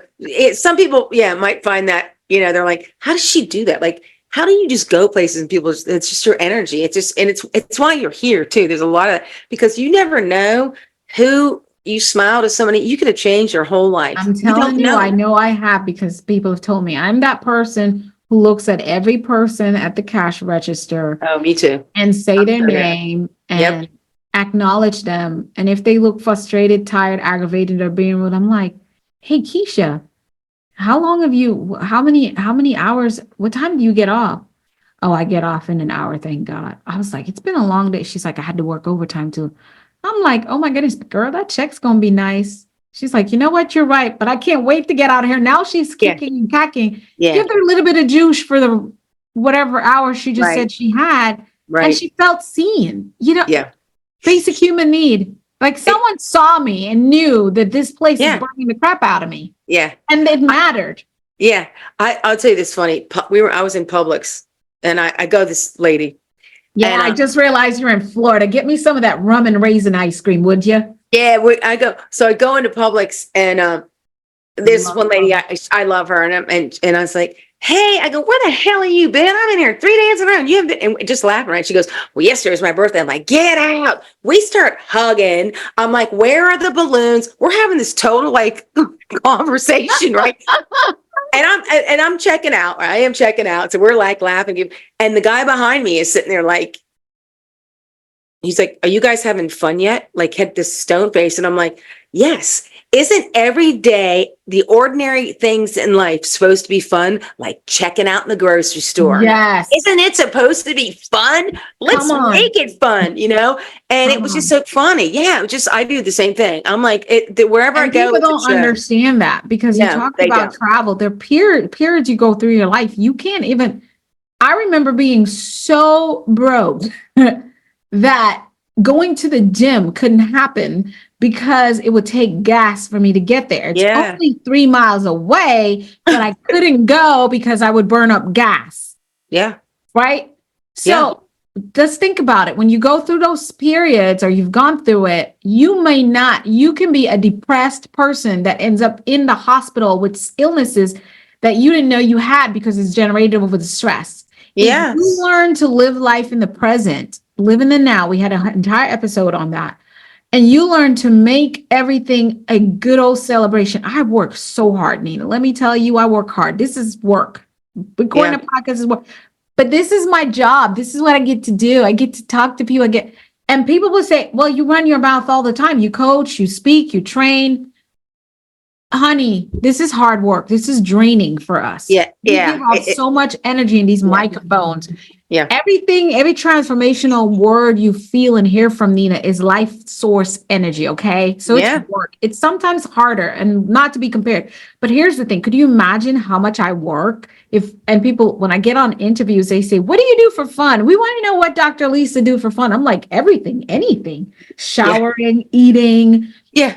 some people, might find that, they're like, how does she do that? Like, how do you just go places and people, it's just your energy. It's just, and it's why you're here too. There's a lot of, because you never know who you smile to somebody, you could have changed your whole life. I'm You don't telling you, I know I have, because people have told me I'm that person who looks at every person at the cash register Oh, me too. and say their sure. name and acknowledge them. And if they look frustrated, tired, aggravated, or being rude, I'm like, hey, Keisha, how many hours, what time do you get off? Oh, I get off in an hour, thank God. I was like, it's been a long day. She's like, I had to work overtime too. I'm like, oh my goodness, girl, that check's gonna be nice. She's like, you know what? You're right, but I can't wait to get out of here. Now she's Yeah. kicking and cacking. Yeah. Give her a little bit of juice for the whatever hour she just Right. said she had. And Right. she felt seen, Yeah. basic human need. Like It, someone saw me and knew that this place is yeah. burning the crap out of me. Yeah. And it mattered. Yeah. I'll tell you this funny. I was in Publix and I go this lady. Yeah, And I just realized you're in Florida. Get me some of that rum and raisin ice cream, would you? yeah, I go into Publix and there's one lady, I love her. And I was like, hey, I go, where the hell are you been? I'm in here 3 days around. You have been, and just laughing, right? She goes, well, yesterday was my birthday. I'm like, get out. We start hugging. I'm like, where are the balloons? We're having this total like conversation, right? And I'm checking out. I am checking out. So we're like laughing. And the guy behind me is sitting there like, he's like, are you guys having fun yet? Like had this stone face. And I'm like, yes. Isn't every day the ordinary things in life supposed to be fun? Like checking out in the grocery store. Yes. Isn't it supposed to be fun? Let's make it fun, And it was just so funny. Yeah, I do the same thing. I'm like, wherever I go. People don't understand that because you talk about travel. There are periods you go through your life. You can't even, I remember being so broke that going to the gym couldn't happen because it would take gas for me to get there. It's only 3 miles away, but I couldn't go because I would burn up gas. Yeah. Right? So just think about it. When you go through those periods or you've gone through it, you can be a depressed person that ends up in the hospital with illnesses that you didn't know you had because it's generated over the stress. If you learn to live life in the present, live in the now. We had an entire episode on that. And you learn to make everything a good old celebration. I work so hard, Nina. Let me tell you, I work hard. This is work. Recording a podcast is work. But this is my job. This is what I get to do. I get to talk to people. And people will say, well, you run your mouth all the time. You coach, you speak, you train. Honey, this is hard work. This is draining for us. Yeah. We give off so much energy in these microphones. Yeah. Every transformational word you feel and hear from Nina is life source energy. Okay. So it's work. It's sometimes harder and not to be compared. But here's the thing. Could you imagine how much I work? And people, when I get on interviews, they say, what do you do for fun? We want to know what Dr. Alisa do for fun. I'm like, everything, anything, showering, eating,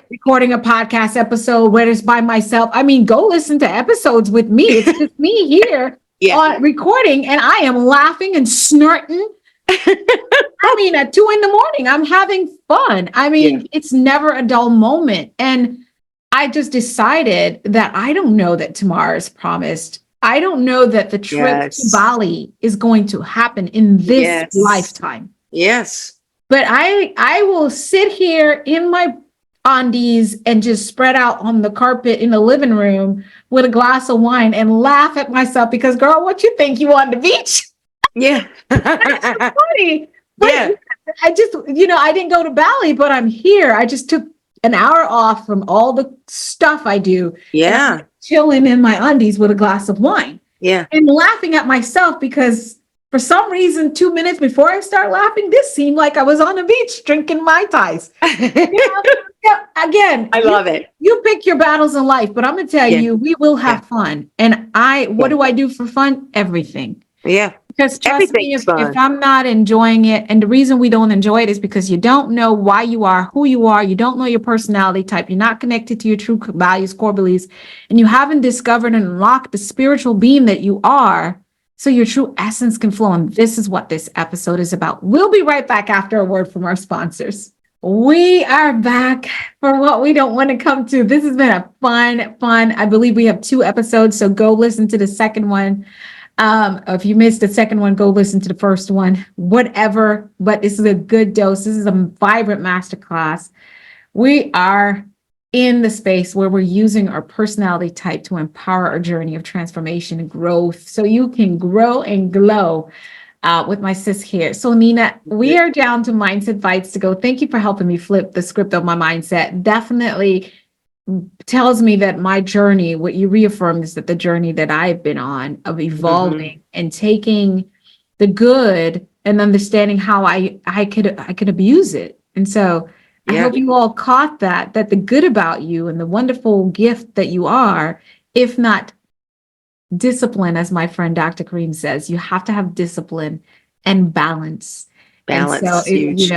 recording a podcast episode, whether it's by myself. I mean, go listen to episodes with me. It's just me here. On recording, and I am laughing and snorting. I mean, at 2 a.m, I'm having fun. I mean, it's never a dull moment. And I just decided that I don't know that tomorrow is promised. I don't know that the trip to Bali is going to happen in this lifetime. Yes. But I will sit here in my undies and just spread out on the carpet in the living room with a glass of wine and laugh at myself because, girl, what you think, you on the beach? Yeah. It's so funny. But I just, I didn't go to Bali, but I'm here. I just took an hour off from all the stuff I do. Yeah. Chilling in my undies with a glass of wine. Yeah. And laughing at myself because for some reason, 2 minutes before I start laughing, this seemed like I was on the beach drinking Mai Tais. Again, I love it. You pick your battles in life, but I'm going to tell you, we will have fun. And what do I do for fun? Everything. Yeah. Because trust me, if I'm not enjoying it, and the reason we don't enjoy it is because you don't know why you are, who you are, you don't know your personality type, you're not connected to your true values, core beliefs, and you haven't discovered and unlocked the spiritual being that you are, so your true essence can flow. And this is what this episode is about. We'll be right back after a word from our sponsors. We are back for what we don't want to come to. This has been a fun. I believe we have 2 episodes, so go listen to the second one. If you missed the second one, go listen to the first one, whatever. But this is a good dose. This is a vibrant masterclass. We are in the space where we're using our personality type to empower our journey of transformation and growth so you can grow and glow with my sis here. So Nina, we are down to mindset bites to go. Thank you for helping me flip the script of my mindset. Definitely tells me that my journey, what you reaffirmed is that the journey that I've been on of evolving and taking the good and understanding how I could abuse it. And so I Yeah. hope you all caught that the good about you and the wonderful gift that you are, if not discipline, as my friend Dr. Kareem says, you have to have discipline and balance. And Balance so, is if, huge.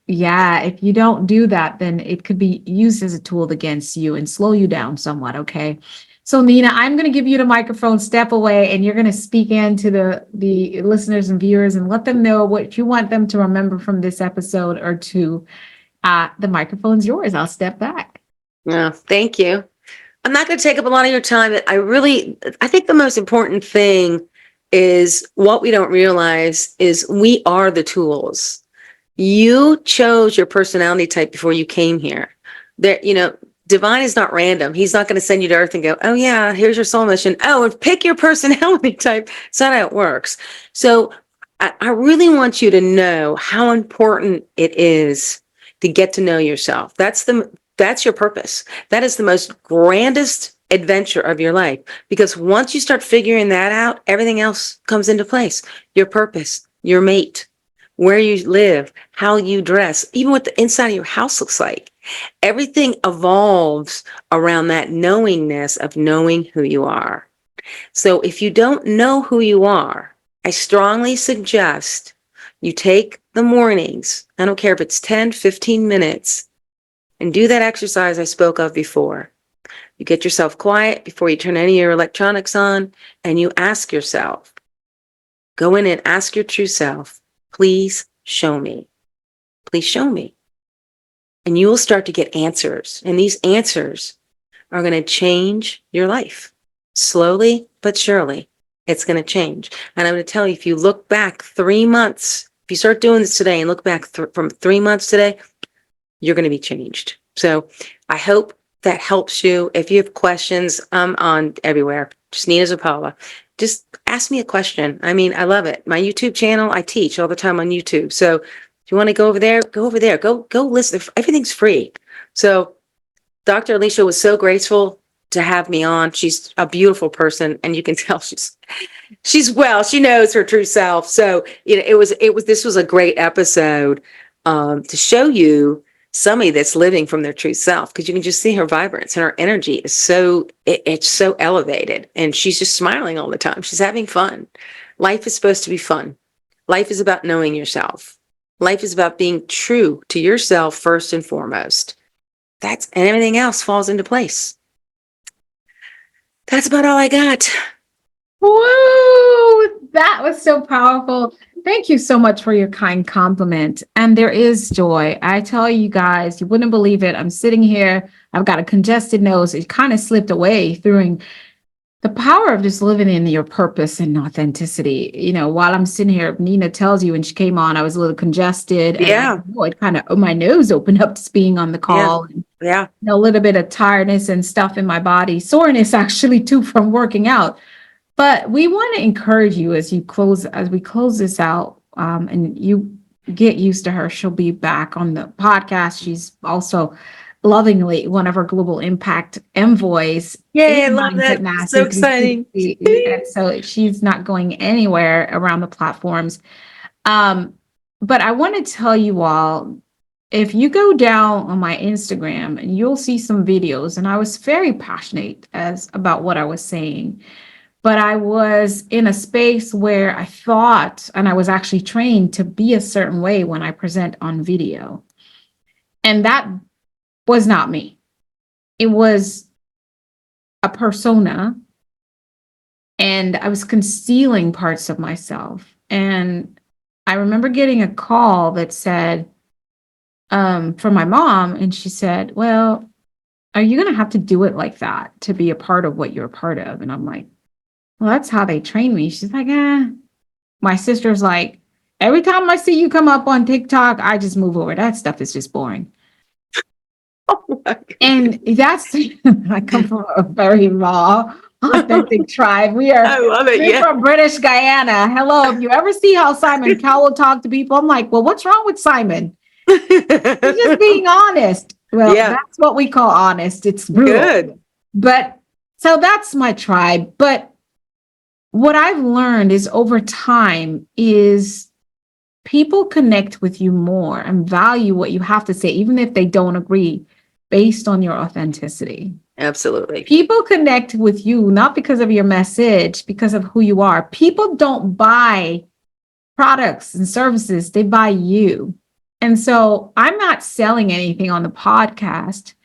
yeah, if you don't do that, then it could be used as a tool against you and slow you down somewhat. Okay. So, Nina, I'm going to give you the microphone, step away, and you're going to speak into the listeners and viewers and let them know what you want them to remember from this episode or two. The microphone's yours. I'll step back. Yeah. Thank you. I'm not going to take up a lot of your time. I think the most important thing is what we don't realize is we are the tools. You chose your personality type before you came here. Divine is not random. He's not going to send you to earth and go, oh yeah, here's your soul mission. Oh, and pick your personality type. It's not how it works. So I really want you to know how important it is to get to know yourself. That's your purpose. That is the most grandest adventure of your life. Because once you start figuring that out, everything else comes into place. Your purpose, your mate, where you live, how you dress, even what the inside of your house looks like. Everything evolves around that knowingness of knowing who you are. So if you don't know who you are, I strongly suggest you take the mornings, I don't care if it's 10, 15 minutes, and do that exercise I spoke of before. You get yourself quiet before you turn any of your electronics on, and you ask yourself, go in and ask your true self, please show me. Please show me. And you will start to get answers. And these answers are going to change your life. Slowly but surely, it's going to change. And I'm going to tell you, if you look back 3 months, if you start doing this today and look back from 3 months today, you're going to be changed. So I hope that helps you. If you have questions, I'm on everywhere. Just Nina Zapala. Just ask me a question. I mean, I love it. My YouTube channel, I teach all the time on YouTube. So if you want to go over there, go over there. Go listen. Everything's free. So Dr. Alisa was so graceful to have me on. She's a beautiful person, and you can tell she knows her true self. So this was a great episode to show you somebody that's living from their true self, because you can just see her vibrance and her energy is it's so elevated, and she's just smiling all the time. She's having fun. Life is supposed to be fun. Life is about knowing yourself. Life is about being true to yourself first and foremost. And everything else falls into place. That's about all I got. Whoa, that was so powerful. Thank you so much for your kind compliment. And there is joy. I tell you guys, you wouldn't believe it. I'm sitting here, I've got a congested nose. It kind of slipped away through the power of just living in your purpose and authenticity. While I'm sitting here, Nina tells you when she came on, I was a little congested, and Yeah. it kind of, my nose opened up to being on the Yeah. call. And, Yeah. a little bit of tiredness and stuff in my body, soreness actually too from working out. But we want to encourage you as we close this out, and you get used to her. She'll be back on the podcast. She's also lovingly one of our global impact envoys Yay, I in love Mindset that. So Mastery exciting. 360. And so she's not going anywhere around the platforms. But I want to tell you all, if you go down on my Instagram, and you'll see some videos, and I was very passionate about what I was saying. But I was in a space where I thought, and I was actually trained to be a certain way when I present on video. And that was not me. It was a persona. And I was concealing parts of myself. And I remember getting a call that said, from my mom, and she said, well, are you going to have to do it like that to be a part of what you're a part of? And I'm like, well, that's how they train me. She's like, My sister's like, every time I see you come up on TikTok, I just move over. That stuff is just boring. Oh my God. And that's, I come from a very raw, authentic tribe. I love it. We're Yeah. from British Guyana. Hello. If you ever see how Simon Cowell talk to people, I'm like, well, what's wrong with Simon? He's just being honest. Well, Yeah. that's what we call honest. It's brutal. Good. But so that's my tribe. But what I've learned is over time is people connect with you more and value what you have to say, even if they don't agree, based on your authenticity. Absolutely. People connect with you not because of your message, because of who you are. People don't buy products and services, they buy you. And so I'm not selling anything on the podcast,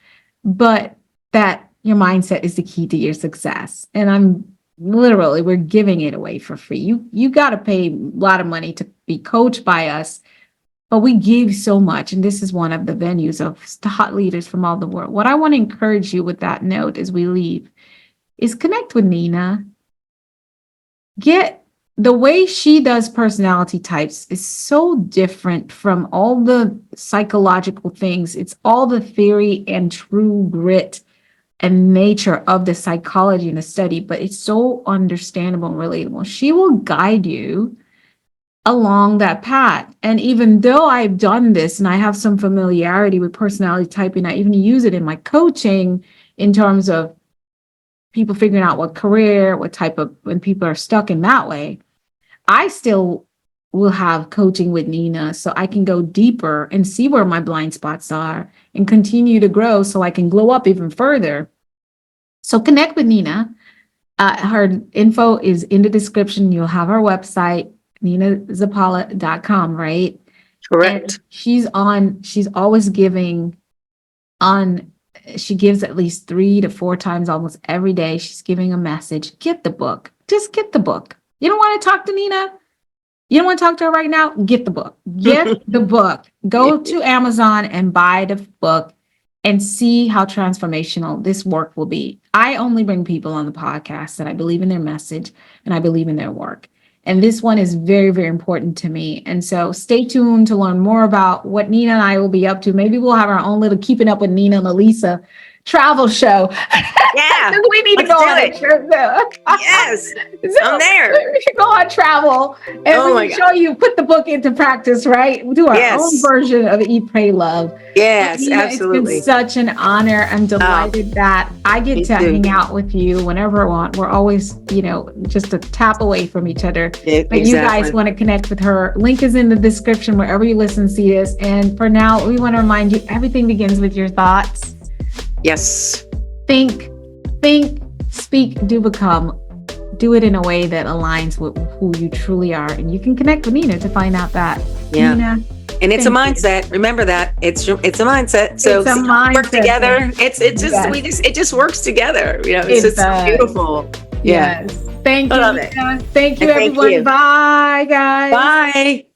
but that your mindset is the key to your success. And we're giving it away for free. You got to pay a lot of money to be coached by us, but we give so much. And this is one of the venues of thought leaders from all the world. What I want to encourage you with that note as we leave is connect with Nina. Get the way she does personality types is so different from all the psychological things. It's all the theory and true grit and nature of the psychology and the study, but it's so understandable and relatable. She will guide you along that path. And even though I've done this and I have some familiarity with personality typing, I even use it in my coaching in terms of people figuring out what career, what type of, when people are stuck in that way, I still will have coaching with Nina so I can go deeper and see where my blind spots are and continue to grow so I can glow up even further. So connect with Nina. Her info is in the description. You'll have her website, ninazapala.com, right? Correct. And she's always giving she gives at least 3 to 4 times almost every day. She's giving a message. Get the book. Just get the book. You don't want to talk to Nina? You don't want to talk to her right now? Get the book. Get the book. Go to Amazon and buy the book and see how transformational this work will be. I only bring people on the podcast that I believe in their message and I believe in their work. And this one is very, very important to me. And so stay tuned to learn more about what Nina and I will be up to. Maybe we'll have our own little Keeping Up with Nina and Alisa travel show. Yeah. We need to go on a trip. Yes. So I'm there. we should go on travel and we can show you, put the book into practice, right? We do our own version of Eat, Pray, Love. Yes, Nina, absolutely. It's been such an honor. I'm delighted that I get to hang out with you whenever I want. We're always, just a tap away from each other. But you guys want to connect with her. Link is in the description wherever you listen, see this. And for now, we want to remind you, everything begins with your thoughts. Yes. Think, speak, do become. Do it in a way that aligns with who you truly are. And you can connect with Nina to find out that. Yeah. Nina, and it's a mindset. Remember that. It's a mindset. So it's a mindset. Work together. It just works together. It's just beautiful. Yes. Thank you. I love it. Thank you, everyone. Bye, guys. Bye.